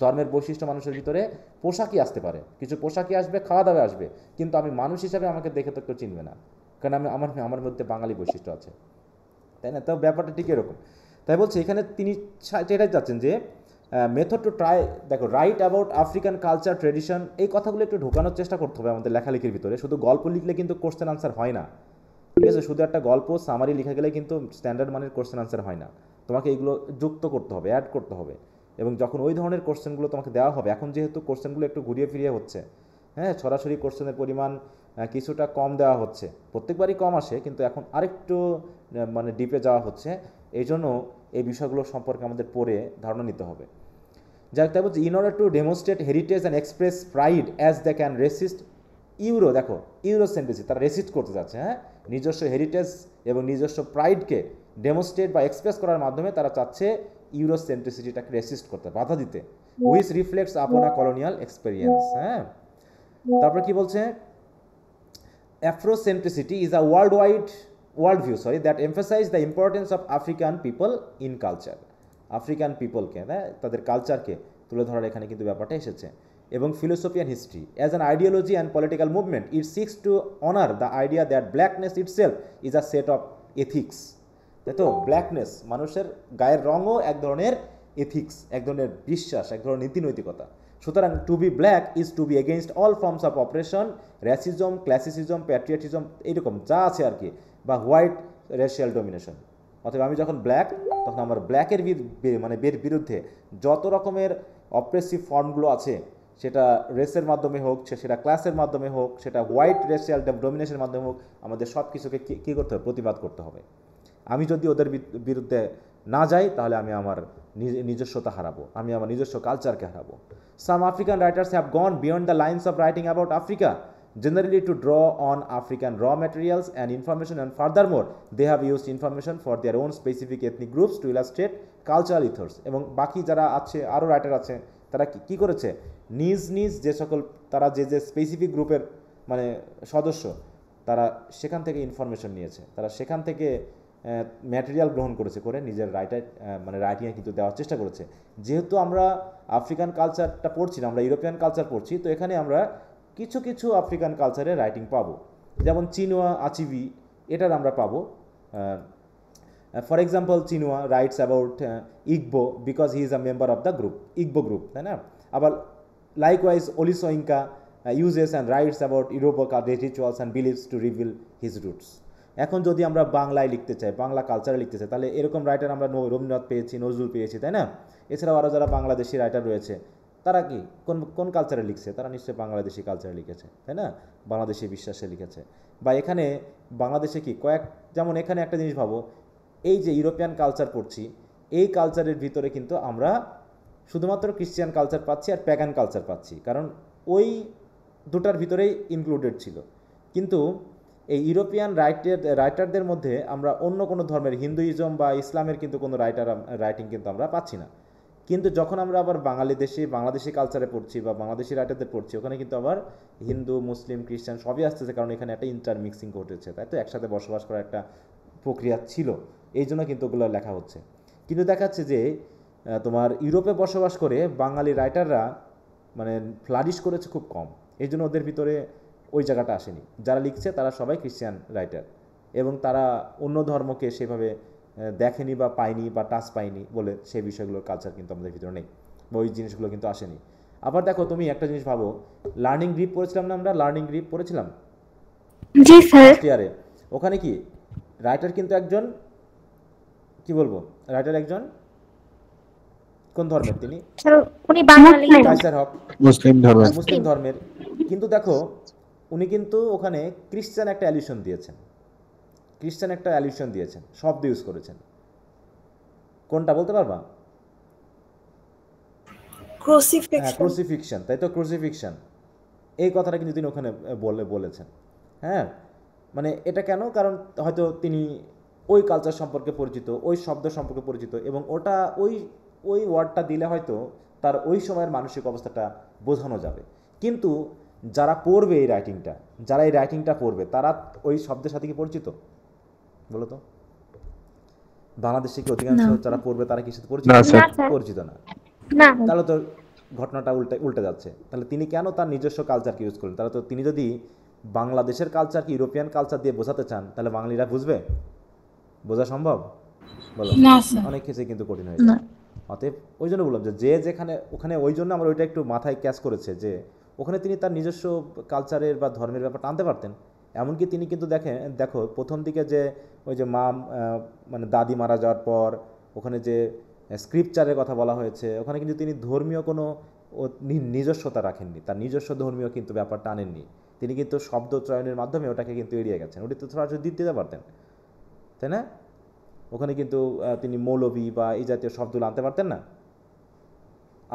ধর্মের বৈশিষ্ট্য মানুষের ভিতরে পোশাকই আসতে পারে, কিছু পোশাকই আসবে, খাওয়া দাওয়া আসবে, কিন্তু আমি মানুষ হিসাবে আমাকে দেখে তো কেউ চিনবে না, কারণ আমার মধ্যে বাঙালি বৈশিষ্ট্য আছে, তাই না? তো ব্যাপারটা ঠিক এরকম। তাই বলছে এখানে তিনি এটাই চাচ্ছেন যে মেথড টু ট্রাই, দেখো, right about African culture, tradition, এই কথাগুলো একটু ঢোকানোর চেষ্টা করতে হবে আমাদের লেখালেখির ভিতরে। শুধু গল্প লিখলে কিন্তু কোশ্চেন আনসার হয় না, ঠিক আছে? শুধু একটা গল্প সামারি লিখে গেলে কিন্তু স্ট্যান্ডার্ড মানের কোশ্চেন আনসার হয় না, তোমাকে এগুলো যুক্ত করতে হবে, অ্যাড করতে হবে। এবং যখন ওই ধরনের কোশ্চেনগুলো তোমাকে দেওয়া হবে, এখন যেহেতু কোশ্চেনগুলো একটু ঘুরিয়ে ফিরিয়ে হচ্ছে, হ্যাঁ, সরাসরি কোশ্চেনের পরিমাণ কিছুটা কম দেওয়া হচ্ছে, প্রত্যেকবারই কম আসে, কিন্তু এখন আরেকটু মানে ডিপে যাওয়া হচ্ছে, এই জন্য এই বিষয়গুলো সম্পর্কে আমাদের পড়ে ধারণা নিতে হবে। যাই তাই বলছি, in order to demonstrate heritage and express pride as they can resist দেখো, ইউরোসেন্ট্রিসিটি, তারা রেসিস্ট করতে যাচ্ছে, হ্যাঁ, নিজস্ব হেরিটেজ এবং নিজস্ব প্রাইডকে ডেমনস্ট্রেট বা এক্সপ্রেস করার মাধ্যমে তারা চাচ্ছে ইউরোসেন্ট্রিসিটিটাকে রেসিস্ট করতে, বাধা দিতে, হুইচ রিফ্লেক্টস আপন আ কলোনিয়াল এক্সপেরিয়েন্স। হ্যাঁ, তারপরে কি বলছে? Afrocentricity is a worldview that emphasizes the importance of African people in culture. African পিপলকে, তাদের কালচারকে তুলে ধরার এখানে কিন্তু ব্যাপারটা এসেছে। এবং philosophy and history as an ideology and political movement, it seeks to honour the idea that blackness itself is a set of ethics. তাই তো? ব্ল্যাকনেস, মানুষের গায়ের রঙও এক ধরনের এথিক্স, এক ধরনের বিশ্বাস, এক ধরনের নীতিনৈতিকতা। সুতরাং to be black is to be against all forms of oppression, racism, classism, patriotism, এইরকম যা আছে আর কি, বা হোয়াইট রেশিয়াল ডমিনেশন। অতএব আমি যখন ব্ল্যাক, তখন আমার ব্ল্যাকের মানে বিরুদ্ধে যত রকমের অপ্রেসিভ ফর্মগুলো আছে, সেটা রেসের মাধ্যমে হোক, সেটা ক্লাসের মাধ্যমে হোক, সেটা হোয়াইট রেশিয়াল ডমিনেশনের মাধ্যমে হোক, আমাদের সব কিছুকে কী করতে হবে? প্রতিবাদ করতে হবে। আমি যদি ওদের বিরুদ্ধে না যাই, তাহলে আমি আমার নিজস্বতা হারাবো, আমি আমার নিজস্ব কালচারকে হারাবো। Some African writers have gone beyond the lines of writing about Africa, generally to draw on African raw materials and information, and furthermore they have used information for their own specific ethnic groups to illustrate cultural ethos। এবং বাকি যারা আছে, আরও writer আছে, তারা কি করেছে? নিজ নিজ যে সকল, তারা যে যে স্পেসিফিক গ্রুপের মানে সদস্য, তারা সেখান থেকে ইনফরমেশন নিয়েছে, তারা সেখান থেকে ম্যাটেরিয়াল গ্রহণ করেছে, করে নিজের মানে রাইটিংয়ে কিন্তু দেওয়ার চেষ্টা করেছে। যেহেতু আমরা আফ্রিকান কালচারটা পড়ছি না, আমরা ইউরোপিয়ান কালচার পড়ছি, তো এখানে আমরা কিছু কিছু আফ্রিকান কালচারের রাইটিং পাবো। যেমন চিনুয়া আচিভি, এটার আমরা পাবো। For example, চিনুয়া writes about Igbo because he is a member of the group, Igbo group, তাই না? আবার likewise ওলিসোইঙ্কা uses and writes about European rituals and beliefs to reveal his roots। এখন যদি আমরা বাংলায় লিখতে চাই, বাংলা কালচারে লিখতে চাই, তাহলে এরকম রাইটার আমরা রবীন্দ্রনাথ পেয়েছি, নজরুল পেয়েছি, তাই না? এছাড়াও আরও যারা বাংলাদেশি রাইটার রয়েছে, তারা কি কোন কালচারে লিখছে? তারা নিশ্চয়ই বাংলাদেশি কালচারে লিখেছে, তাই না? বাংলাদেশি বিশ্বাসে লিখেছে। বা এখানে বাংলাদেশে কি যেমন এখানে একটা জিনিস ভাবো, এই যে ইউরোপিয়ান কালচার পড়ছি, এই কালচারের ভিতরে কিন্তু আমরা শুধুমাত্র ক্রিশ্চিয়ান কালচার পাচ্ছি আর প্যাগান কালচার পাচ্ছি, কারণ ওই দুটার ভিতরেই ইনক্লুডেড ছিল। কিন্তু এই ইউরোপিয়ান রাইটারদের মধ্যে আমরা অন্য কোনো ধর্মের, হিন্দুইজম বা ইসলামের কিন্তু কোনো রাইটিং কিন্তু আমরা পাচ্ছি না। কিন্তু যখন আমরা আবার বাংলাদেশি কালচারে পড়ছি বা বাংলাদেশি রাইটারদের পড়ছি, ওখানে কিন্তু আবার হিন্দু, মুসলিম, খ্রিস্টান সবই আসতেছে, কারণ এখানে একটা ইন্টারমিক্সিং ঘটেছে, তাই তো? একসাথে বসবাস করার একটা প্রক্রিয়া ছিল, এই জন্য কিন্তু ওগুলো লেখা হচ্ছে। কিন্তু দেখাচ্ছে যে তোমার ইউরোপে বসবাস করে বাঙালি রাইটাররা মানে ফ্লারিশ করেছে খুব কম, এই জন্য ওদের ভিতরে ওই জায়গাটা আসেনি। যারা লিখছে তারা সবাই ক্রিশ্চিয়ান রাইটার, এবং তারা অন্য ধর্মকে সেভাবে দেখেনি বা পায়নি বা টাচ পায়নি বলে সেই বিষয়গুলোর কালচার কিন্তু আমাদের ভিতরে নেই, বা ওই জিনিসগুলো কিন্তু আসেনি। আবার দেখো, তুমি একটা জিনিস ভাবো, লার্নিং গ্রিপ পড়েছিলাম না আমরা? লার্নিং গ্রিপ পড়েছিলাম জি স্যার। ফার্স্ট ইয়ারে। ওখানে কি রাইটার কিন্তু একজন, কি বলবো, রাইটার একজন কোন ধর্মের? তিনি স্যার উনি বাঙালি। কায়সার হক, মুসলিম ধর্মের। মুসলিম ধর্মের। কিন্তু দেখো, উনি কিন্তু ওখানে ক্রিশ্চান একটা অ্যালিউশন দিয়েছেন, শব্দ ইউজ করেছেন। কোনটা বলতে পারবা? ক্রুসিফিকশন, তাই তো? ক্রুসিফিকশন, এই কথাটা কিন্তু তিনি ওখানে বলেছেন। হ্যাঁ, মানে এটা কেন? কারণ হয়তো তিনি ওই কালচার সম্পর্কে পরিচিত, ওই শব্দ সম্পর্কে পরিচিত, এবং ওটা ওই ওয়ার্ডটা দিলে হয়তো তার ওই সময়ের মানসিক অবস্থাটা বোঝানো যাবে। কিন্তু যারা পড়বে এই রাইটিংটা পড়বে, তারা ওই শব্দের সাথে কি পরিচিত? বলো তো, বাংলাদেশে কি অধিকাংশ যারা পড়বে তারা কি সাথে পরিচিত? পরিচিত না। তাহলে তো ঘটনাটা উল্টে যাচ্ছে। তাহলে তিনি কেন তার নিজস্ব কালচারকে ইউজ করলেন? তাহলে তো তিনি যদি বাংলাদেশের কালচারকে ইউরোপিয়ান কালচার দিয়ে বোঝাতে চান, তাহলে বাঙালিরা বুঝবে? বোঝা সম্ভব? বলো, অনেক ক্ষেত্রে কিন্তু কঠিন হয়ে যায়। অতএব ওই জন্য বললাম যে যেখানে ওখানে, ওই জন্য আমরা ওইটা একটু মাথায় ক্যাচ করেছে যে ওখানে তিনি তার নিজস্ব কালচারের বা ধর্মের ব্যাপারটা আনতে পারতেন। এমনকি তিনি কিন্তু দেখো প্রথম দিকে যে ওই যে মানে দাদি মারা যাওয়ার পর ওখানে যে স্ক্রিপচারের কথা বলা হয়েছে, ওখানে কিন্তু তিনি ধর্মীয় কোনো নিজস্বতা রাখেননি, তার নিজস্ব ধর্মীয় কিন্তু ব্যাপারটা আনেননি। তিনি কিন্তু শব্দ চয়নের মাধ্যমে ওটাকে কিন্তু এড়িয়ে গেছেন। ওটি তো সরাসরি দিতে পারতেন, তাই না? ওখানে কিন্তু তিনি মৌলবী বা এই জাতীয় শব্দগুলো আনতে পারতেন না।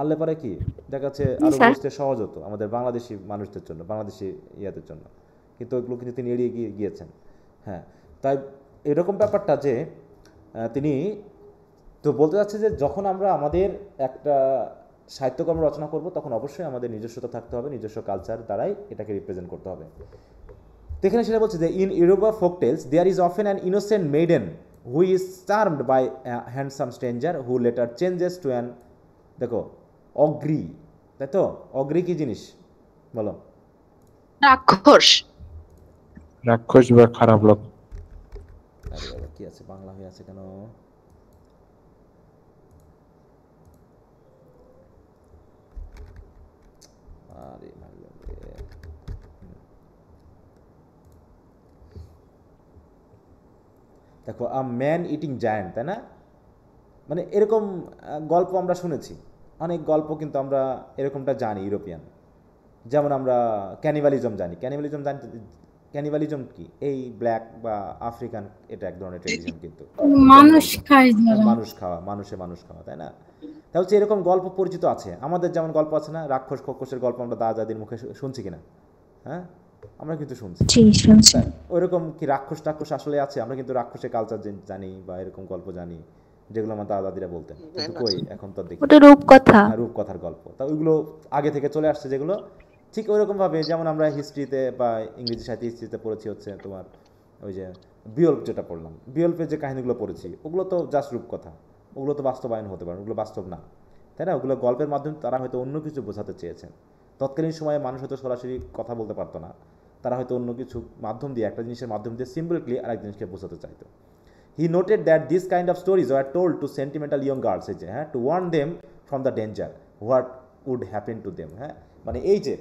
আনলে পরে কি দেখাচ্ছে আরও বুঝতে সহজ হতো আমাদের বাংলাদেশি মানুষদের জন্য, বাংলাদেশি ইয়াদের জন্য। কিন্তু ওইগুলো কিন্তু তিনি এড়িয়ে গিয়েছেন। হ্যাঁ, তাই এরকম ব্যাপারটা যে তিনি তো বলতে চাচ্ছে যে যখন আমরা আমাদের একটা সাহিত্যকর্ম রচনা করব, তখন অবশ্যই আমাদের নিজস্বতা থাকতে হবে, নিজস্ব কালচার দ্বারাই এটাকে রিপ্রেজেন্ট করতে হবে। তো এখানে সেটা বলছে যে in European folk tales there is often an innocent maiden who is charmed by handsome stranger who later changes to an, দেখো, অগ্রি, তাই তো? অগ্রি কি জিনিস বলো? রাক্ষস বা খারাপ লোক। কি আছে, বাংলা হয়ে আছে কেন? আরে ভাই রে। দেখো আ ম্যান ইটিং জায়ান্ট, তাই না? মানে এরকম গল্প আমরা শুনেছি, অনেক গল্প কিন্তু আমরা এরকমটা জানি ইউরোপিয়ান। যেমন আমরা ক্যানিবালিজম জানি। ক্যানিবালিজম কি? এই ব্ল্যাক বা আফ্রিকান, এটা এক ধরনের ট্রেডিশন কিন্তু মানুষ খায় যারা। মানুষ খাওয়া, মানুষ খাওয়া, তাই না? তা হচ্ছে এরকম গল্প পরিচিত আছে আমাদের। যেমন গল্প আছে না, রাক্ষস খোকসের গল্প আমরা দাদা দাদির মুখে শুনছি কিনা? হ্যাঁ, আমরা কিন্তু শুনছি। জি শুনছি। ওইরকম কি রাক্ষস টাক্ষস আসলে আছে? আমরা কিন্তু রাক্ষসের কালচার জানি বা এরকম গল্প জানি, যেগুলো আমার দাদা দাদিরা বলতেন, কিন্তু কই এখন তো দেখি ওটা রূপকথা। রূপকথার গল্প। তা ওইগুলো আগে থেকে চলে আসছে যেগুলো, ঠিক ওইরকমভাবে যেমন আমরা হিস্ট্রিতে বা ইংরেজি সাহিত্য হিস্ট্রিতে পড়েছি হচ্ছে তোমার ওই যে বিয়ল্প, যেটা পড়লাম, বিয়ল্পের যে কাহিনীগুলো পড়েছি, ওগুলো তো জাস্ট রূপকথা, ওগুলো তো বাস্তবায়ন হতে পারে, ওগুলো বাস্তব না, তাই না? ওগুলো গল্পের মাধ্যমে তারা হয়তো অন্য কিছু বোঝাতে চেয়েছেন। তৎকালীন সময়ে মানুষ হয়তো সরাসরি কথা বলতে পারতো না, তারা হয়তো অন্য কিছু মাধ্যম দিয়ে, একটা জিনিসের মাধ্যম দিয়ে সিম্পলি আরেক জিনিসকে বোঝাতে চাইতো। He noted that this kind of stories were told to sentimental young girls, to warn them from the danger, what would happen to them. হ্যাঁ, মানে এই যে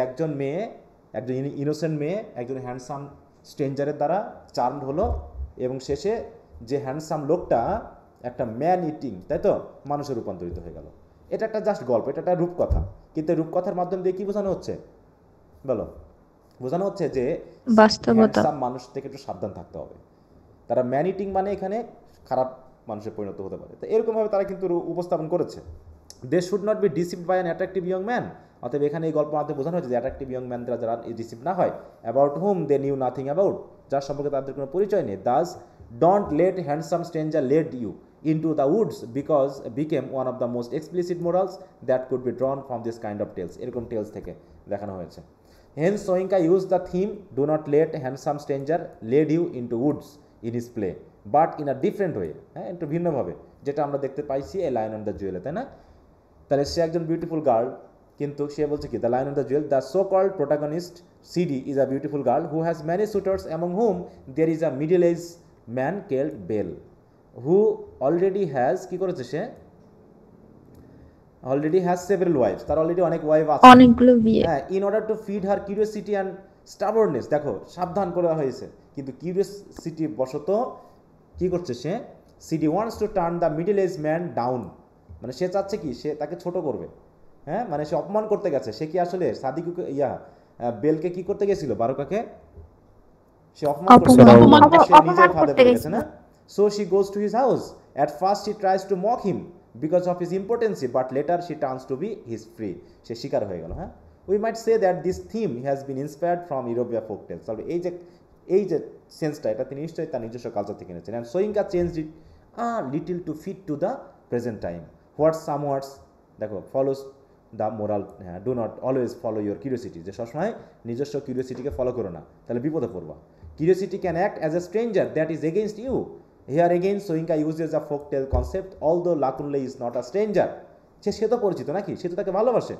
একজন মেয়ে, একজন ইনোসেন্ট মেয়ে একজন হ্যান্ডসাম স্ট্রেঞ্জারের দ্বারা চার্মড হলো, এবং শেষে যে হ্যান্ডসাম লোকটা একটা ম্যান ইটিং, তাই তো, মানুষে রূপান্তরিত হয়ে গেল। এটা একটা জাস্ট গল্প, এটা একটা রূপকথা, কিন্তু রূপকথার মাধ্যম দিয়ে কী বোঝানো হচ্ছে বলো? বোঝানো হচ্ছে যে বাস্তবতা। হ্যান্ডসাম মানুষ থেকে একটু সাবধান থাকতে হবে। তারা ম্যান ইটিং মানে এখানে খারাপ মানুষে পরিণত হতে পারে। তো এরকমভাবে তারা কিন্তু উপস্থাপন করেছে। They should not be deceived by an attractive young man. অতএব এখানে এই গল্পের মাধ্যমে বোঝানো হয়েছে যে অ্যাট্রাকটিভ ইয়ং ম্যানরা যারা ডিসিভ না হয়, about whom they knew nothing about, যার সম্পর্কে তাদের কোনো পরিচয় নেই। Thus don't let handsome stranger lead you into the woods because became one of the most explicit morals that could be drawn from this kind of tales. এরকম tales থেকে দেখানো হয়েছে। Hence Soyinka used the theme, do not let handsome stranger lead you into woods in his play, but in a different way, হ্যাঁ, একটু ভিন্নভাবে, যেটা আমরা দেখতে পাইছি এই লায়ন অ্যান্ড দ্য জুয়েলে, তাই না? তাহলে সে একজন বিউটিফুল গার্ল, কিন্তু সে বলছে কি, the lion and the jewel, the so called protagonist Sidi is a beautiful girl who has many suitors among whom there is a middle age man called Bale who already has, কি করেছে সে, already has several wifes, তার already অনেক wife আছে, অনেকগুলো বিয়ে। হ্যাঁ, in order to feed her curiosity and stubbornness. দেখো, সাবধান করা হয়েছে, কিন্তু কিউরিওসিটি বশত কি করছে সে, Sidi wants to turn the middle age man down, মানে সে চাচ্ছে কি, সে তাকে ছোট করবে, হ্যাঁ, মানে সে অপমান করতে গেছে। সে কি আসলে সাদিকুকে বেলকে কি করতে গেছিল, বারুকাকে সে অপমান করতে, সে নিজের ফাঁদে পড়ে গেছে না? So she goes to his house. At first she tries to mock him because of his impotency, but later she turns to be his prey. সে শিকার হয়ে গেল। হ্যাঁ, we might say that this theme has been inspired from European folk tales. তবে এই যে সেন্সটা, এটা তিনি নিশ্চয়ই তার নিজস্ব কালচার থেকে নিয়েছেন। And Soyinka changed it a little to fit to the present time. What somewhat, দেখো, follows the moral, do not always follow your curiosity, যে সবসময় নিজস্ব কিউরিওসিটিকে ফলো করো না, তাহলে বিপদে পড়বা। Curiosity can act as a stranger that is against you. Here again Soyinka uses a folktale concept, although Lakunle is not a stranger. সে তো পরিচিত নাকি, সে তো তাকে ভালোবাসে,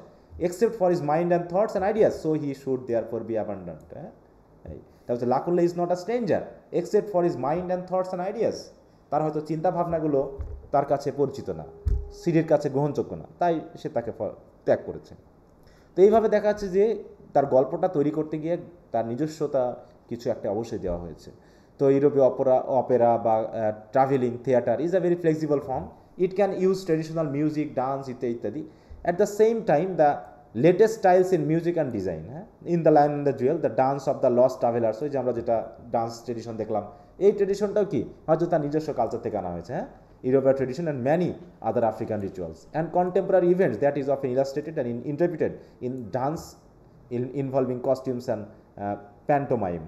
except for his mind and thoughts and ideas, so he should therefore be abandoned. তাহলে Lakunle is not a stranger except for his mind and thoughts and ideas. তার হয়তো চিন্তা ভাবনাগুলো তার কাছে পরিচিত না, সিডির কাছে গ্রহণযোগ্য না, তাই সে তাকে ত্যাগ করেছে। তো এইভাবে দেখা যাচ্ছে যে তার গল্পটা তৈরি করতে গিয়ে তার নিজস্বতা কিছু একটা অবশ্যই দেওয়া হয়েছে। তো ইউরোপীয় অপেরা বা travelling theatre is a very flexible form, it can use traditional music, dance ইত্যাদি। At the same time the latest styles in music and design, হ্যাঁ, in the lion and the jewel, the dance of the lost travellers, ওই যে আমরা যেটা dance tradition দেখলাম, এই ট্রেডিশনটাও কি হয়তো তার নিজস্ব কালচার থেকে আনা হয়েছে, হ্যাঁ, European tradition and many other African rituals and contemporary events that is often illustrated and interpreted in dance involving costumes and pantomime.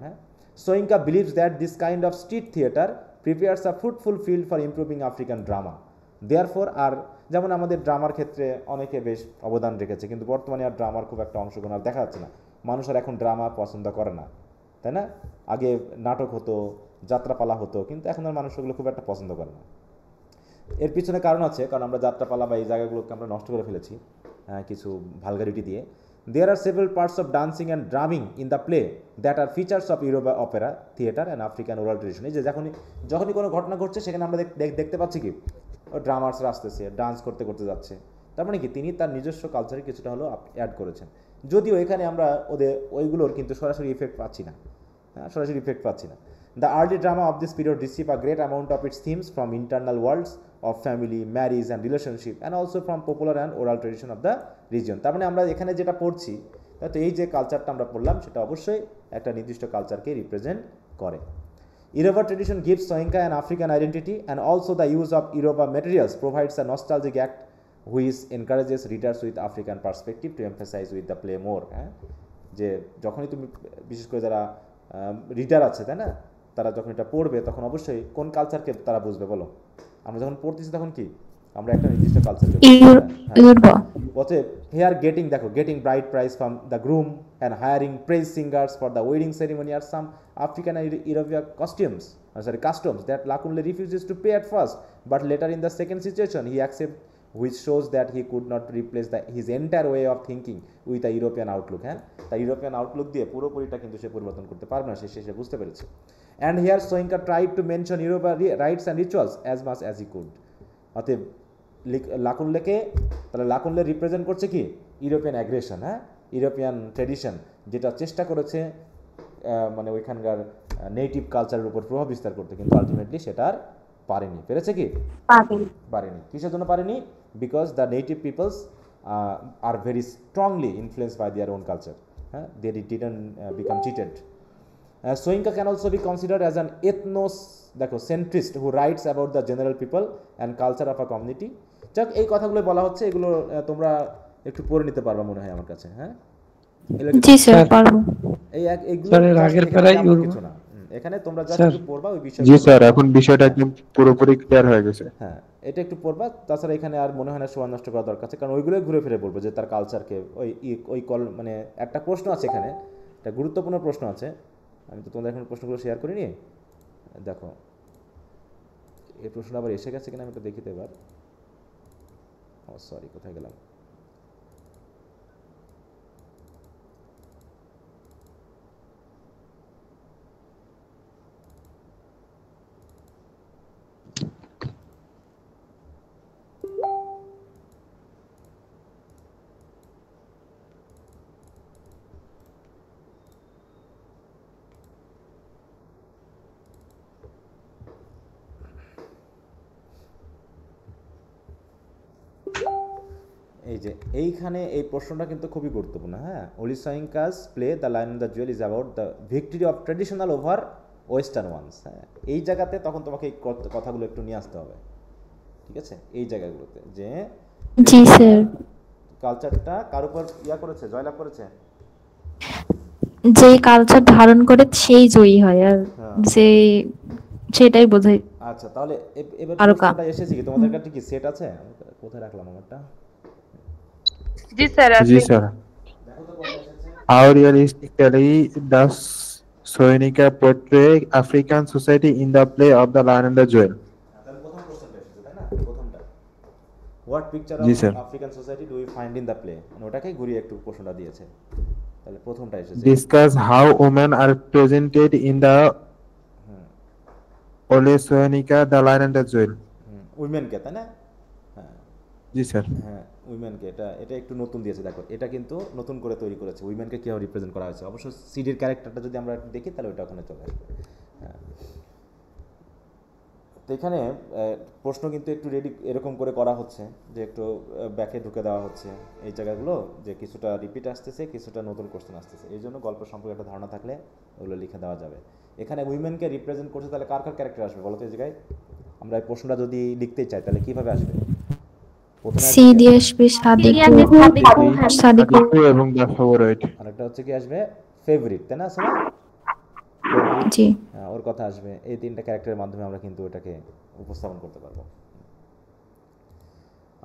Soyinka believes that this kind of street theater prepares a fruitful field for improving African drama. Therefore আর যেমন আমাদের ড্রামার ক্ষেত্রে অনেকে বেশ অবদান রেখেছে, কিন্তু বর্তমানে আর ড্রামার খুব একটা অংশগ্রহণ আর দেখা যাচ্ছে না, মানুষ আর এখন ড্রামা পছন্দ করে না, তাই না? আগে নাটক হতো, যাত্রাপালা হতো, কিন্তু এখন আর মানুষ ওগুলো খুব একটা পছন্দ করে না। এর পিছনে কারণ আছে, কারণ আমরা যাত্রাপালা বা এই জায়গাগুলোকে আমরা নষ্ট করে ফেলেছি কিছু ভালগারিটি দিয়ে। There are several parts of dancing and drumming in the play that are features of European opera, theater and African oral tradition. এই যে যখনই কোনো ঘটনা ঘটছে সেখানে আমরা দেখতে পাচ্ছি কি, ড্রামার্সরা আসতেছে, ডান্স করতে যাচ্ছে, তার মানে কি তিনি তার নিজস্ব কালচারে কিছুটা হলেও অ্যাড করেছেন। যদিও এখানে আমরা ওদের ওইগুলোর কিন্তু সরাসরি ইফেক্ট পাচ্ছি না, হ্যাঁ, সরাসরি ইফেক্ট পাচ্ছি না। The early drama of this period receive a great amount of its themes from internal worlds of family, marriage and relationship and also from popular and oral tradition of the region. তার মানে আমরা এখানে যেটা পড়ছি, তো এই যে কালচারটা আমরা পড়লাম সেটা অবশ্যই একটা নির্দিষ্ট কালচারকে রিপ্রেজেন্ট করে। Yoruba tradition gives Soyinka an African identity, and also the use of Yoruba materials provides a nostalgic act which encourages readers with African perspective to emphasize with the play more. যে যখনই তুমি বিশেষ করে যারা reader আছে তাই না, তারা যখন এটা পড়বে তখন অবশ্যই কোন কালচারকে তারা বুঝবে বলো? আমরা যখন পড়তেছি তখন কি আমরা একটা নির্দিষ্ট কালচারকে ইয়োরবা অতএব hair getting bride price from the groom and hiring praise singers for the wedding ceremony are some African and European customs that Lakunle refuses to pay at first, but later in the second situation he accepts, which shows that he could not replace his entire way of thinking with a European outlook. The European outlook দিয়ে পুরোপুরিটা কিন্তু সে পরিবর্তন করতে পারবে না, সে বুঝতে পেরেছে। And here Soyinka tried to mention Yoruba rites and rituals as much as he could. অতএব লাকুনলেকে তাহলে লাকুনলে রিপ্রেজেন্ট করছে কি ইউরোপিয়ান অ্যাগ্রেশন, হ্যাঁ, ইউরোপিয়ান ট্রেডিশন, যেটা চেষ্টা করেছে মানে ওইখানকার নেটিভ কালচারের উপর প্রভাব বিস্তার করতে, কিন্তু আলটিমেটলি সেটা আর পারেনি। পেরেছে কি? পারেনি। কিসের জন্য পারেনি? Because the native peoples are very strongly influenced by their own culture, হ্যাঁ, they didn't become cheated. Soyinka can also be considered as an ethnocentrist who writes about the general people and culture of a community. যাক, এই কথাগুলো বলা হচ্ছে, এগুলো তোমরা একটু পড়ে নিতে পারবা মনে হয় আমার কাছে, হ্যাঁ। জি স্যার পারবো। এইগুলো আগের প্যারায় কিছু না, এখানে তোমরা জাস্ট একটু পড়বা ওই বিষয়। জি স্যার, এখন বিষয়টা একদম পুরোপুরি ক্লিয়ার হয়ে গেছে। হ্যাঁ, এটা একটু পড়বা, তাছাড়া এখানে আর মনে হয় না সময় নষ্ট করা দরকার আছে, কারণ ওইগুলোই ঘুরে ফিরে বলবো যে তার কালচারকে ওই মানে একটা প্রশ্ন আছে এখানে, একটা গুরুত্বপূর্ণ প্রশ্ন আছে, আমি তো তোমাদের এখন প্রশ্নগুলো শেয়ার করিনি। দেখো এই প্রশ্নটা আবার এসে গেছে কিনা আমি তো দেখি তো এবার। সরি, কোথায় গেলাম? এই যে এইখানে এই প্রশ্নটা কিন্তু খুবই গুরুত্বপূর্ণ, হ্যাঁ। Wole Soyinka's play the lion and the jewel is about the victory of traditional over western ones, হ্যাঁ। এই জায়গাতে তখন তোমাকে এই কথাগুলো একটু নিয়ে আসতে হবে, ঠিক আছে, এই জায়গাগুলোতে যে জি স্যার কালচারটা কার উপর করেছে, জয়লাভ করেছে, যে কালচার ধারণ করে সেই জয়ী হয়, আর যে সেটাই বোঝায়। আচ্ছা, তাহলে এবার প্রশ্নটা এসেছে কি তোমাদের কাছে? কি সেট আছে? কোথায় রাখলাম আমারটা? জি স্যার। জি sir. How realistically does Soyinka portray African society in the play of The Lion and the Jewel? তাহলে প্রথম প্রশ্নটা এসেছে তাই না, প্রথমটা, what picture of African society do you find in the play, মানে ওটাকে ঘুরিয়ে একটু প্রশ্নটা দিয়েছে। তাহলে প্রথমটা এসেছে, Discuss how women are presented in the Ole Soyinka The Lion and the Jewel. উইমেনকে, তাই না? হ্যাঁ জি স্যার। হ্যাঁ, উইমেনকে, এটা একটু নতুন দিয়েছে। দেখো এটা কিন্তু নতুন করে তৈরি করেছে, উইমেনকে কীভাবে রিপ্রেজেন্ট করা হয়েছে। অবশ্য সিডির ক্যারেক্টারটা যদি আমরা দেখি তাহলে ওটা ওখানে চলে আসবে। হ্যাঁ, তো এখানে প্রশ্ন কিন্তু একটু রেডি এরকম করে করা হচ্ছে যে একটু ব্যাকে ঢুকে দেওয়া হচ্ছে এই জায়গাগুলো, যে কিছুটা রিপিট আসতেছে, কিছুটা নতুন কোশ্চেন আসতেছে। এই জন্য গল্প সম্পর্কে একটা ধারণা থাকলে ওগুলো লিখে দেওয়া যাবে। এখানে উইমেনকে রিপ্রেজেন্ট করছে, তাহলে কার কার ক্যারেক্টার আসবে বলো তো এই জায়গায়? আমরা এই প্রশ্নটা যদি লিখতে চাই তাহলে কিভাবে আসবে? সি দিয়ে আসবে সাদিকু এবং দ্য ফেভারিট। আরেকটা হচ্ছে কি আসবে? ফেভারিট, তাই না? শোনা জি, ওর কথা আসবে। এই তিনটা ক্যারেক্টারের মাধ্যমে আমরা কিন্তু এটাকে উপস্থাপন করতে পারবো।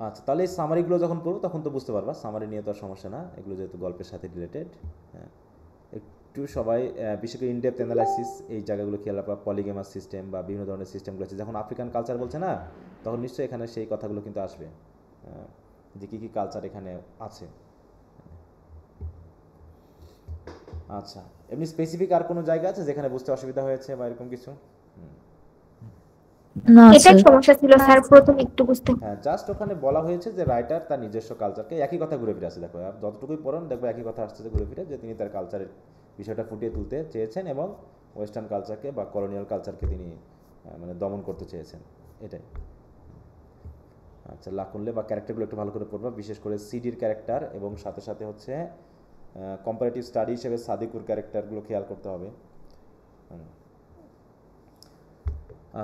আচ্ছা, তাহলে এই সামারিগুলো যখন পড়বো তখন তো বুঝতে পারবা, সামারি নিয়ে তো আর সমস্যা না, এগুলো যেহেতু গল্পের সাথে রিলেটেড। হ্যাঁ, একটু সবাই বিশেষ করে ইনডেপথ অ্যানালাইসিস এই জায়গাগুলো খেয়াল রাখবা। পলিগেমাস সিস্টেম বা বিভিন্ন ধরনের সিস্টেমগুলো আছে, যখন আফ্রিকান কালচার বলছে না তখন নিশ্চয়ই এখানে সেই কথাগুলো কিন্তু আসবে, যে কী কী কালচার এখানে আছে। আচ্ছা, এমনি স্পেসিফিক আর কোনো জায়গা আছে যেখানে বুঝতে অসুবিধা হয়েছে বা এরকম কিছু? না এটাই স্যার। সমস্যা ছিল স্যার, প্রথম একটু বুঝতে। হ্যাঁ, জাস্ট ওখানে বলা হয়েছে যে রাইটার তার নিজস্ব কালচারকে, একই কথা ঘুরে ফিরে আসছে। দেখো যতটুকুই পড়ুন দেখবে একই কথা আসছে ঘুরে ফিরে, যে তিনি তার কালচারের বিষয়টা ফুটিয়ে তুলতে চেয়েছেন এবং ওয়েস্টার্ন কালচারকে বা কলোনিয়াল কালচারকে তিনি মানে দমন করতে চেয়েছেন, এটাই। আচ্ছা, লাকুনলে বা ক্যারেক্টারগুলো একটু ভালো করে পড়বা, বিশেষ করে সিডির ক্যারেক্টার এবং সাথে সাথে হচ্ছে কম্পারেটিভ স্টাডি হিসেবে সাদিকুর ক্যারেক্টারগুলো খেয়াল করতে হবে।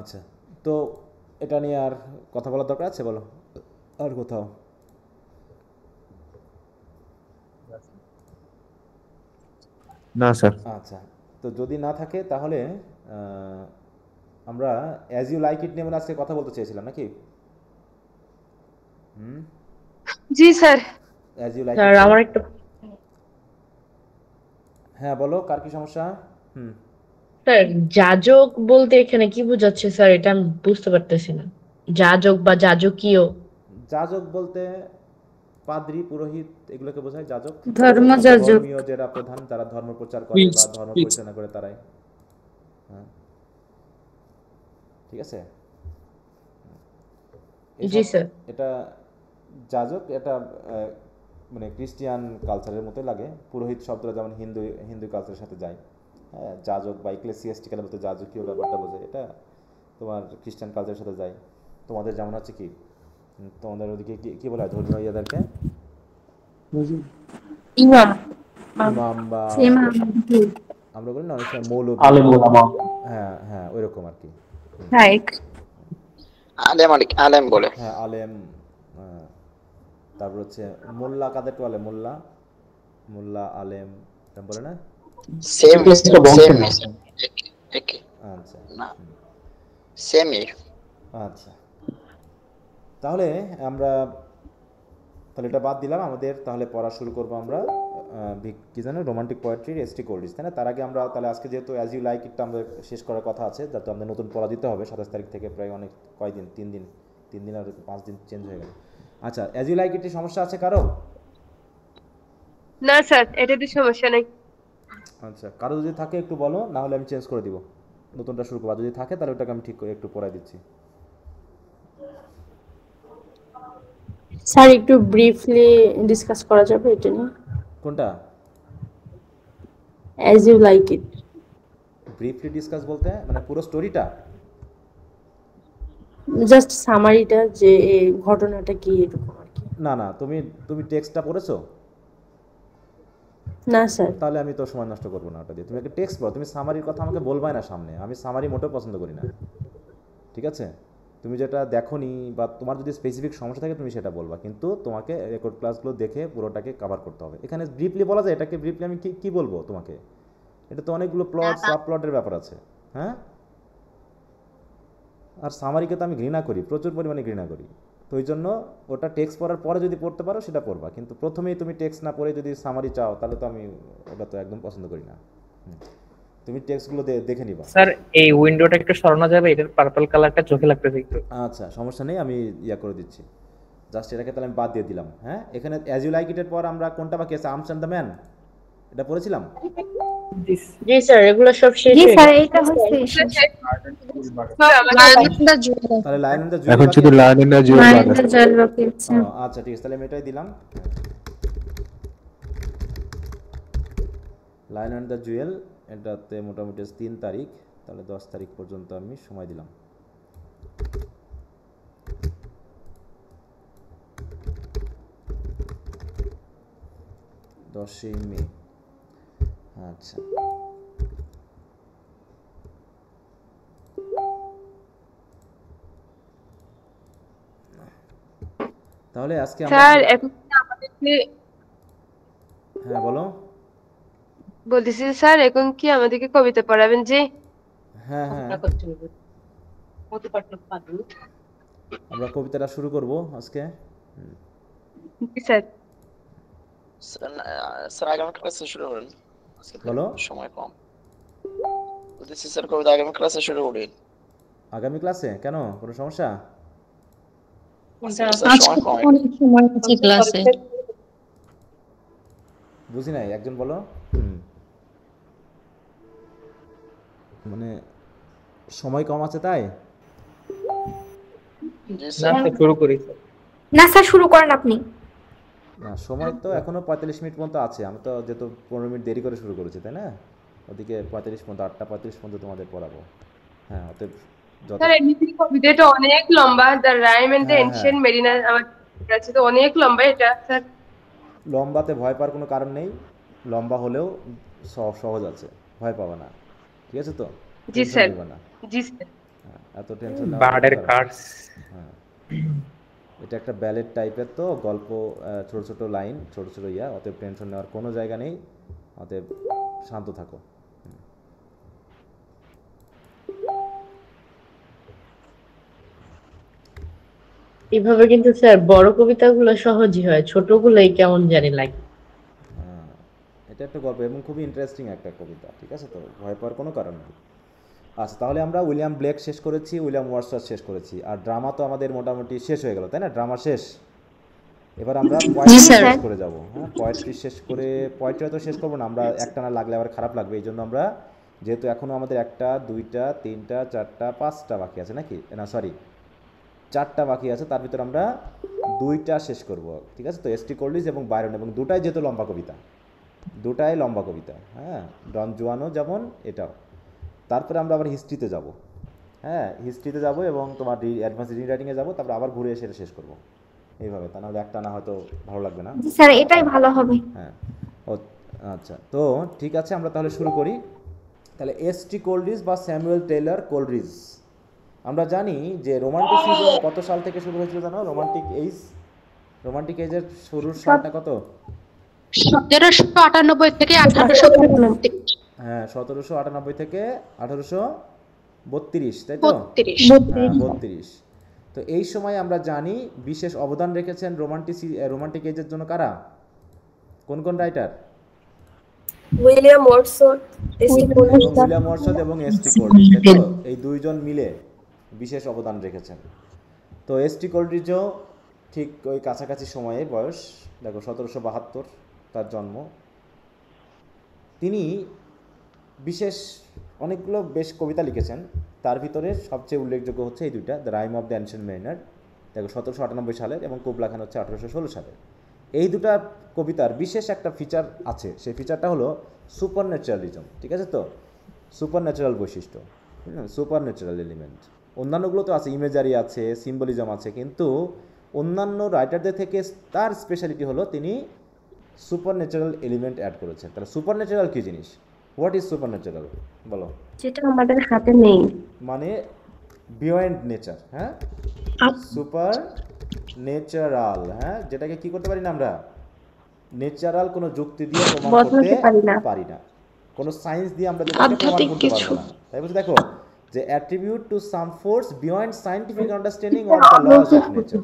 আচ্ছা, তো এটা নিয়ে আর কথা বলার দরকার আছে? বলো আর কোথাও। না স্যার। আচ্ছা, তো যদি না থাকে তাহলে আমরা অ্যাজ ইউ লাইক ইট নিয়ে মানে আজকে কথা বলতে চেয়েছিলাম নাকি? জি sir. As you like sir it. আমার একটা হ্যাঁ বলো, কার কি সমস্যা? স্যার, যাজক বলতে এখানে কি বোঝাচ্ছে স্যার? এটা আমি বুঝতে পারতেছি না। যাজক বা যাজকীয়। যাজক বলতে পাদ্রী, পুরোহিত এগুলোকে বোঝায় যাজক। ধর্মযাজক। ধর্মীয় যারা প্রধান, তারা ধর্ম প্রচার করে বা ধর্ম পরিচালনা করে তারাই। হ্যাঁ, ঠিক আছে। জি স্যার। এটা যাজক, এটা মানে খ্রিস্টিয়ান কালচারের মতো লাগে। পুরোহিত শব্দটা যেমন হিন্দু কালচারের সাথে যায়। হ্যাঁ, যাজক বা ইক্লেসিয়াস্টিক্যাল মতো যাজকীয় ব্যাপারটা বোঝায়, এটা তোমার খ্রিস্টান কালচারের সাথে যায়। তোমাদের যেমন হচ্ছে কি, তোমাদের ওদিকে কি বলা হয় ধর্মীয় ইয়াদেরকে? ইমাম। ইমাম বা আমরা বলি না অনেক সময় মৌলবি। হ্যাঁ হ্যাঁ, ওইরকম আর কি। আলেম বলে। হ্যাঁ, আলেম। তারপর হচ্ছে মোল্লা, কাদেরকে বলে? মোল্লা আলেম বলে না? সেম সেম আচ্ছা না সেমই। আচ্ছা, তাহলে আমরা এটা বাদ দিলাম। আমাদের তাহলে পড়া শুরু করবো আমরা কি জানো, রোমান্টিক পোয়েট্রির এসটি কোল্ডিস, তাই না? তার আগে আমরা তাহলে আজকে যেহেতু অ্যাজ ইউ লাইক ইটটা আমাদের শেষ করার কথা আছে, যাতে আমাদের নতুন পড়া দিতে হবে 27 তারিখ থেকে, প্রায় অনেক কয়দিন, 3 দিন আর 5 দিন চেঞ্জ হয়ে গেল। আচ্ছা, অ্যাজ ইউ লাইক ইটের সমস্যা আছে কারো? না স্যার, এটাতে সমস্যা নেই। আচ্ছা, কারো যদি থাকে একটু বলো, না হলে আমি চেঞ্জ করে দিব, নতুনটা শুরু করবো। যদি থাকে তাহলে ওটাকে আমি ঠিক করে একটু পড়াই দিচ্ছি। স্যার একটু ব্রিফলি ডিসকাস করা যাবে এটা নিয়ে? কোনটা? As you like it. Briefly discuss বলতে মানে পুরো স্টোরিটা? জাস্ট সামারিটা, যে এই ঘটনাটা কি এরকম আর কি। না না, তুমি টেক্সটটা পড়েছো? না স্যার। তাহলে আমি তো সময় নষ্ট করবো না ওটা দিয়ে। তুমি একটা টেক্সট পড়ো, তুমি সামারির কথা আমাকে বলবাই না সামনে। আমি সামারি মোটেও পছন্দ করি না, ঠিক আছে? তুমি যেটা দেখোনি বা তোমার যদি স্পেসিফিক সমস্যা থাকে তুমি সেটা বলবা, কিন্তু তোমাকে রেকর্ড ক্লাসগুলো দেখে পুরোটাকে কভার করতে হবে। এখানে ব্রিফলি বলা যায়, এটাকে ব্রিফলি আমি কি বলবো তোমাকে? এটা তো অনেকগুলো প্লট, সাব প্লটের ব্যাপার আছে। হ্যাঁ, আর সামারিকে তো আমি ঘৃণা করি, প্রচুর পরিমাণে ঘৃণা করি। তো ওই জন্য ওটা টেক্সট পড়ার পরে যদি পড়তে পারো সেটা পড়বা, কিন্তু প্রথমেই তুমি টেক্সট না পড়ে যদি সামারি চাও তাহলে তো আমি ওটা তো একদম পছন্দ করি না। তুমি টেক্সটগুলো দেখে নিবা। স্যার এই উইন্ডোটা একটু সরানো যাবে? এটার পার্পল কালারটা চোখে লাগতেছে একটু। আচ্ছা, সমস্যা নেই, আমি করে দিচ্ছি। জাস্ট এটাকে তাহলে আমি বাদ দিয়ে দিলাম। হ্যাঁ, এখানে অ্যাজ ইউ লাইক ইটের পর আমরা কোনটা বাকি আছে? আর্মস অ্যান্ড দ্য ম্যান, এটা পড়েছিলাম। জি স্যার, এগুলো সব শেষ জি হয়ে স্যার, গেছে। এটা হচ্ছে তাহলে লায়ন ইন দ্য জুয়েল এখন শুধু লায়ন ইন দ্য জুয়েল বাকি আছে। আচ্ছা ঠিক আছে, তাহলে আমি এটাই দিলাম, লায়ন ইন দ্য জুয়েল। এটাতে মোটামুটি 3 তারিখ, তাহলে 10 তারিখ পর্যন্ত আমি সময় দিলাম। মে। আচ্ছা, তাহলে আজকে আমরা স্যার এখন আমাদেরকে হ্যাঁ বলো। বলতেছি স্যার, এখন কি আমাদেরকে কবিতা পড়াবেন? যে হ্যাঁ হ্যাঁ, আমরা কবিতাটা শুরু করব আজকে। স্যার স্যার আগামী ক্লাসে শুরু করুন। বলো, সময় কম। বলতেছি স্যার কবিতা আগামী ক্লাসে শুরু করি। আগামী ক্লাসে? কেন, কোনো সমস্যা? বুঝি নাই, একজন বলো। মানে সময় কম আছে তাই? जी না सर স্যার শুরু করি স্যার। না স্যার শুরু করেন আপনি। না, সময় তো এখনো 45 মিনিট পর্যন্ত আছে। আমি তো যেহেতু 15 মিনিট দেরি করে শুরু করেছি, তাই না? ওদিকে 45 পর্যন্ত, 8টা 35 পর্যন্ত তোমাদের পড়াবো। হ্যাঁ, অতএব যত স্যার এমনিতে কবিতাটা অনেক লম্বা, দ্য রাইম এন্ড দ্য হ্যাঁ হ্যাঁ এনশিয়েন্ট মেরিনা আমার কাছে তো অনেক লম্বা এটা স্যার। লম্বাতে ভয় পাওয়ার কোনো কারণ নেই। লম্বা হলেও সহজ আছে, ভয় পাবে না। ঠিক আছে তো? জি টেনশন স্যার নিবে না। জি স্যার। হ্যাঁ, এত টেনশন নেওয়ার কোনো বার্ডের কারণ নেই। কার্ডস। হ্যাঁ, এটা একটা ব্যালেট টাইপের তো গল্প, ছোট ছোট লাইন, ছোট ছোট ইয়া, অতএব টেনশন নেওয়ার কোনো জায়গা নেই। অতএব শান্ত থাকো। এভাবে কিন্তু স্যার বড় কবিতাগুলো সহজই হয়, ছোটগুলোই কেমন জানি লাগে। হ্যাঁ, এটা একটা গল্প এবং খুবই ইন্টারেস্টিং একটা কবিতা। ঠিক আছে তো? ভয় পাওয়ার কোনো কারণ নেই। আচ্ছা, তাহলে আমরা উইলিয়াম ব্লেক শেষ করেছি, উইলিয়াম ওয়ার্ডসওয়ার্থ শেষ করেছি, আর ড্রামা তো আমাদের মোটামুটি শেষ হয়ে গেল, তাই না? ড্রামা শেষ। এবার আমরা পোয়েট্রি শেষ করে যাব। হ্যাঁ, পোয়েট্রি শেষ করে, পোয়েট্রি তো শেষ করবো না আমরা, একটানা লাগলে আবার খারাপ লাগবে। এই জন্য আমরা, যেহেতু এখনও আমাদের 1টা 2টা 3টা 4টা 5টা বাকি আছে নাকি, না সরি 4টা বাকি আছে, তার ভিতরে আমরা 2টা শেষ করব। ঠিক আছে তো? এস.টি. কোলরিজ এবং বায়রন, এবং দুটাই যেহেতু লম্বা কবিতা, দুটাই লম্বা কবিতা। হ্যাঁ, ডন জুয়ানও যেমন, এটাও। তারপরে আমরা আবার হিস্ট্রিতে যাব। হ্যাঁ, হিস্ট্রিতে যাব এবং তোমার অ্যাডভান্স রিডিং রাইটিংয়ে যাব, তারপরে আবার ঘুরে এসে এটা শেষ করব এইভাবে। তা নাহলে একটা না হয়তো ভালো লাগবে না। জি স্যার এটাই ভালো হবে। হ্যাঁ, ও আচ্ছা, তো ঠিক আছে, আমরা তাহলে শুরু করি। তাহলে এস.টি. কোলরিজ বা স্যামুয়েল টেইলর কোলরিজ, আমরা জানি যে রোমান্টিসিজম কত সাল থেকে শুরু হয়েছিল জানো? রোমান্টিক এজের শুরুর সালটা কত? 1798 থেকে 1832। হ্যাঁ, 1798 থেকে 1832, তাই তো? 32। হ্যাঁ, 32। তো এই সময় আমরা জানি বিশেষ অবদান রেখেছেন রোমান্টিক এজের জন্য কারা? কোন কোন writer? William Wordsworth, William Wordsworth এবং এস.টি. কোলরিজ, তাই তো? এই দুইজন মিলে বিশেষ অবদান রেখেছেন। তো এস.টি. কোলরিজও ঠিক ওই কাছাকাছি সময়ে বয়স, দেখো 1772 তার জন্ম। তিনি বিশেষ অনেকগুলো বেশ কবিতা লিখেছেন, তার ভিতরে সবচেয়ে উল্লেখযোগ্য হচ্ছে এই দুইটা, the rime of the ancient mariner, দেখো 1798 সালের, এবং কুবলা খান হচ্ছে 1816 সালের। এই দুটা কবিতার বিশেষ একটা ফিচার আছে, সেই ফিচারটা হলো সুপার ন্যাচারালিজম। ঠিক আছে তো? সুপার ন্যাচারাল বৈশিষ্ট্য, সুপার ন্যাচারাল এলিমেন্ট। অন্যান্যগুলো তো আছে, ইমেজারি আছে, সিম্বলিজম আছে, কিন্তু অন্যান্য রাইটারদের থেকে তার স্পেশালিটি হলো তিনি সুপার ন্যাচারাল এলিমেন্ট অ্যাড করেছেন। তাহলে সুপার ন্যাচারাল কী জিনিস? হোয়াট ইজ সুপার ন্যাচারাল বলো? যেটা আমাদের হাতে নেই, মানে বিয়ন্ড নেচার। হ্যাঁ, সুপার ন্যাচারাল, হ্যাঁ, যেটাকে কি করতে পারি না আমরা? ন্যাচারাল কোনো যুক্তি দিয়ে প্রমাণ করতে পারি না, কোনো সায়েন্স দিয়ে আমরা যেটাকে প্রমাণ করতে পারবো না। তাই বলছি, দেখো যে attribute to some force beyond scientific understanding of the laws of nature.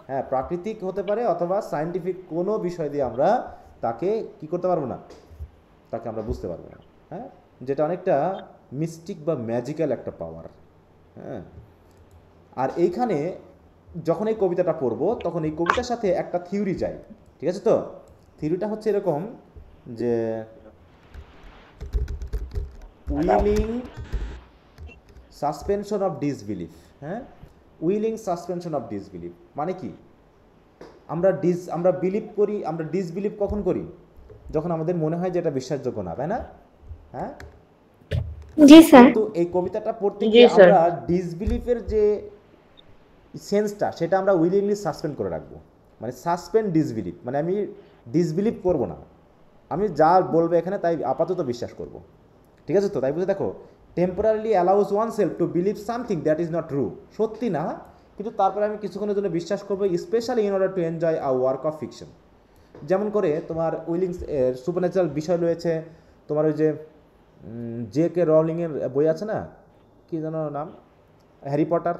হ্যাঁ, প্রাকৃতিক হতে পারে অথবা সায়েন্টিফিক কোনো বিষয় দিয়ে আমরা তাকে কি করতে পারবো না, তাকে আমরা বুঝতে পারবো না। হ্যাঁ, যেটা অনেকটা মিস্টিক বা ম্যাজিক্যাল একটা পাওয়ার। হ্যাঁ, আর এইখানে যখন এই কবিতাটা পড়বো তখন এই কবিতার সাথে একটা থিওরি যায়। ঠিক আছে তো? থিওরিটা হচ্ছে এরকম যে উইলিং সাসপেনশন অফ ডিসবিলিফ। হ্যাঁ, উইলিং সাসপেনশন অফ ডিসবিলিফ মানে কি? আমরা বিলিভ করি, আমরা ডিসবিলিভ কখন করি? যখন আমাদের মনে হয় যে এটা বিশ্বাসযোগ্য না, তাই না? হ্যাঁ, জি স্যার। কিন্তু এই কবিতাটা পড়তে গিয়ে আমরা ডিসবিলিফের যে সেন্সটা, সেটা আমরা উইলিংলি সাসপেন্ড করে রাখবো। মানে সাসপেন্ড ডিসবিলিভ, মানে আমি ডিসবিলিভ করব না, আমি যা বলবো এখানে তাই আপাতত বিশ্বাস করব। ঠিক আছে তো? তাই বুঝে দেখো, temporarily allows one self to believe something that is not true. সত্যি না, কিন্তু তারপরে আমি কিছুক্ষণের জন্য বিশ্বাস করবো, specially in order to enjoy a work of fiction. যেমন করে তোমার উইলিংস সুপারন্যাচারাল বিষয় রয়েছে, তোমার ওই যে J.K. রলিংয়ের বই আছে না, কি যেন নাম, হ্যারি পটার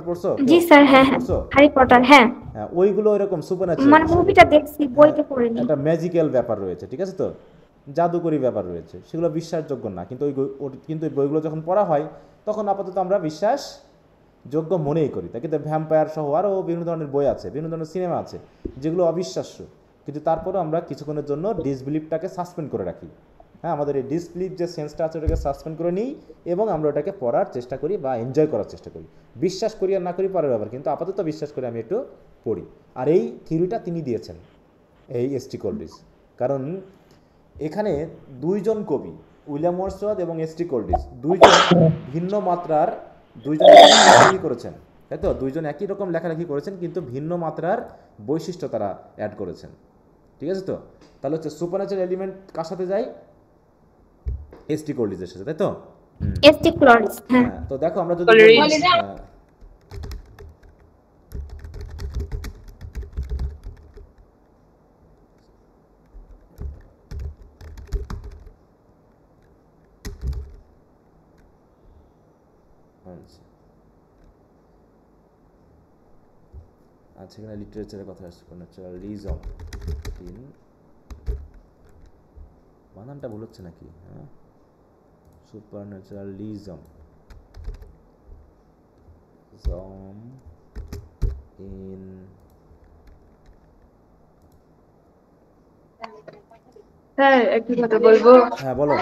পড়ছো? জি স্যার, হ্যাঁ হ্যারি পটার, হ্যাঁ হ্যাঁ, ওইগুলো এরকম সুপারন্যাচারাল, মানে মুভিটা দেখছি, বইতে পড়িনি। একটা ম্যাজিক্যাল ব্যাপার রয়েছে। ঠিক আছে তো? জাদুকরি ব্যাপার রয়েছে, সেগুলো বিশ্বাসযোগ্য না, কিন্তু ওই বইগুলো যখন পড়া হয় তখন আপাতত আমরা বিশ্বাসযোগ্য মনেই করি। তাই কিন্তু ভ্যাম্পায়ার সহ আরও বিভিন্ন ধরনের বই আছে, বিভিন্ন ধরনের সিনেমা আছে যেগুলো অবিশ্বাস্য, কিন্তু তারপরেও আমরা কিছুক্ষণের জন্য ডিসবিলিভটাকে সাসপেন্ড করে রাখি। হ্যাঁ, আমাদের এই ডিসপ্লিট যে সেন্সটা আছে ওটাকে সাসপেন্ড করে নিই এবং আমরা ওটাকে পড়ার চেষ্টা করি বা এনজয় করার চেষ্টা করি। বিশ্বাস করি আর না করি পরের ব্যাপার, কিন্তু আপাতত বিশ্বাস করে আমি একটু পড়ি। আর এই থিওরিটা তিনি দিয়েছেন, এই এস.টি. কোলরিজ। কারণ এখানে দুইজন কবি, উইলিয়াম ওয়ার্ডসওয়ার্থ এবং এস.টি. কোলরিজ, দুইজন ভিন্ন মাত্রার দুইজন লেখালেখি করেছেন, তাই তো? দুইজন একই রকম লেখালেখি করেছেন কিন্তু ভিন্ন মাত্রার বৈশিষ্ট্য তারা অ্যাড করেছেন, ঠিক আছে তো? তাহলে হচ্ছে সুপারন্যাচুরাল এলিমেন্ট কার সাথে যায়? এস.টি. কোলরিজের সাথে, তাই তো? এস.টি. কোলরিজ, হ্যাঁ। তো দেখো আমরা যদি আচ্ছা, এখানে লিটারেচারের কথা আসছে, সুপারন্যাচুরালিজম, বানানটা ভুল হচ্ছে নাকি? হ্যাঁ, সুপারন্যাচুরালিজম ইন স্যার একটু কথা বলবো? হ্যাঁ বলো।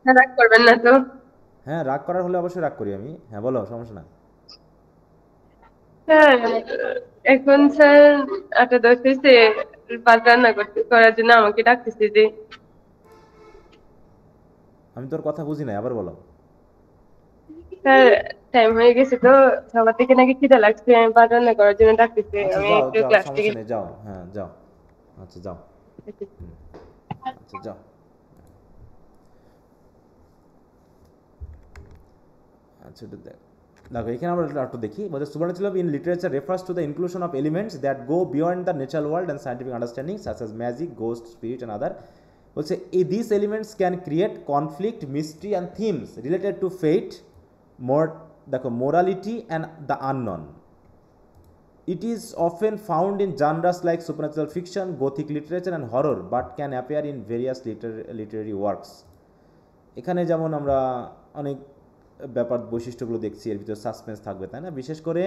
রাগ করবেন না তো? হ্যাঁ, রাগ করার হলে অবশ্যই রাগ করি আমি। হ্যাঁ বলো, সমস্যা না। স্যার এখন স্যার 8:10 হয়েছে, ভাত রান্না করার জন্য আমাকে ডাকতেছে যে। আমি তোর কথা বুঝি নাই, আবার বলো। স্যার টাইম হয়ে গেছে তো, সবার থেকে নাকি খিদা লাগছে, আমি ভাত রান্না করার জন্য ডাকতেছে। আমি একটু ক্লাস থেকে যাও। হ্যাঁ যাও, আচ্ছা যাও, আচ্ছা যাও। আচ্ছা দেখো, এখানে আমরা একটু দেখি। বলছে supernatural in literature refers to the inclusion of elements that go beyond the natural world and scientific understanding such as magic, ghost, spirit and other. বলছে this elements can create conflict, mystery and themes related to fate, দেখো, morality and the unknown. It is often found in genres like supernatural fiction, gothic literature and horror, but can appear in various literary works. এখানে যেমন আমরা অনেক ব্যাপার বৈশিষ্ট্যগুলো দেখছি, এর ভিতরে সাসপেন্স থাকবে, তাই না? বিশেষ করে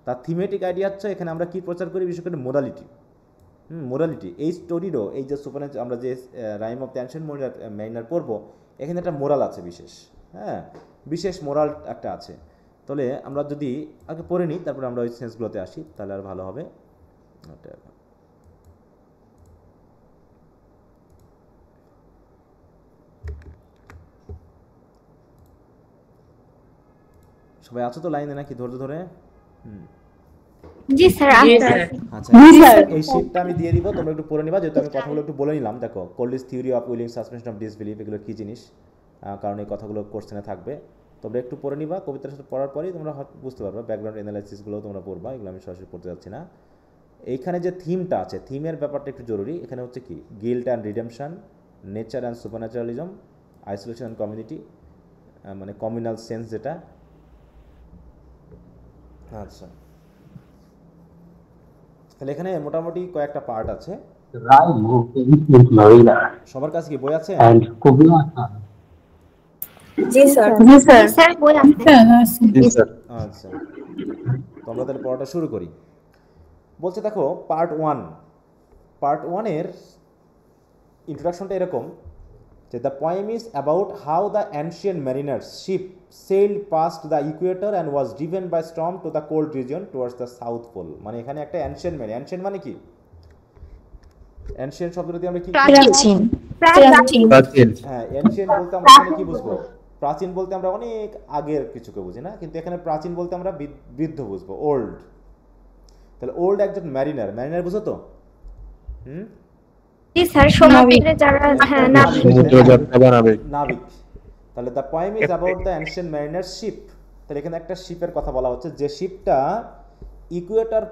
তার থিমেটিক আইডিয়া হচ্ছে এখানে আমরা কি প্রচার করি, বিশেষ করে মোরালিটি। মোরালিটি এই স্টোরিরও, এই যে সুপারন্যাচুরাল আমরা যে rime of the ancient mariner পড়বো, এখানে একটা মোরাল আছে বিশেষ, হ্যাঁ, বিশেষ মোরাল একটা আছে। তাহলে আমরা যদি আগে পড়ে নিই, তারপরে আমরা ওই সেন্সগুলোতে আসি, তাহলে আর ভালো হবে। সবাই আছো তো লাইনে নাকি? ধৈর্য ধরে। জি স্যার। আচ্ছা, এই শীটটা আমি দিয়ে দিব, তোমরা একটু পড়ে নিবা, যেহেতু আমি কথাগুলো একটু বলে নিলাম। দেখো, Coleridge theory of willing suspension of disbelief, এগুলো কী জিনিস, কারণ এই কথাগুলো কোশ্চেনে থাকবে। তোমরা একটু পড়ে নিবা, কবিতার সাথে পড়ার পরেই তোমরা বুঝতে পারবে। ব্যাকগ্রাউন্ড অ্যানালাইসিসগুলো তোমরা পড়বা, এগুলো আমি সরাসরি পড়তে যাচ্ছি না। এইখানে যে থিমটা আছে, থিমের ব্যাপারটা একটু জরুরি। এখানে হচ্ছে কি, guilt and redemption, nature and supernaturalism, isolation and community, মানে কমিউনাল সেন্স যেটা। আচ্ছা, তাহলে এখানে মোটামুটি কয়েকটা পার্ট আছে। সবার কাছে কি বই আছে? জি স্যার। স্যার বই আছে। আচ্ছা, তো আমরা তাহলে পড়াটা শুরু করি। বলছে দেখো, পার্ট 1-এর ইন্ট্রোডাকশনটা এরকম যে the poem is about how the ancient mariner's ship sailed past the equator and was driven by storm to the cold region towards the south pole. মানে এখানে একটা অ্যানশিয়েন্ট মানে কি? অ্যানশিয়েন্ট শব্দটা দিয়ে আমরা কি প্রাচীন। হ্যাঁ, অ্যানশিয়েন্ট বলতে আমরা এখানে কি বুঝবো? প্রাচীন বলতে আমরা অনেক আগের কিছুকে বুঝি না, কিন্তু এখানে প্রাচীন বলতে আমরা বৃদ্ধ বুঝবো, ওল্ড। তাহলে ওল্ড একজন ম্যারিনার বুঝো তো? জি স্যার, সমুদ্রে যারা, হ্যাঁ, নাবিক। তাহলে the poem is about the ancient mariner ship. তাহলে এখানে একটা শিপের কথা বলা হচ্ছে, যে শিপটা ইকুয়েটর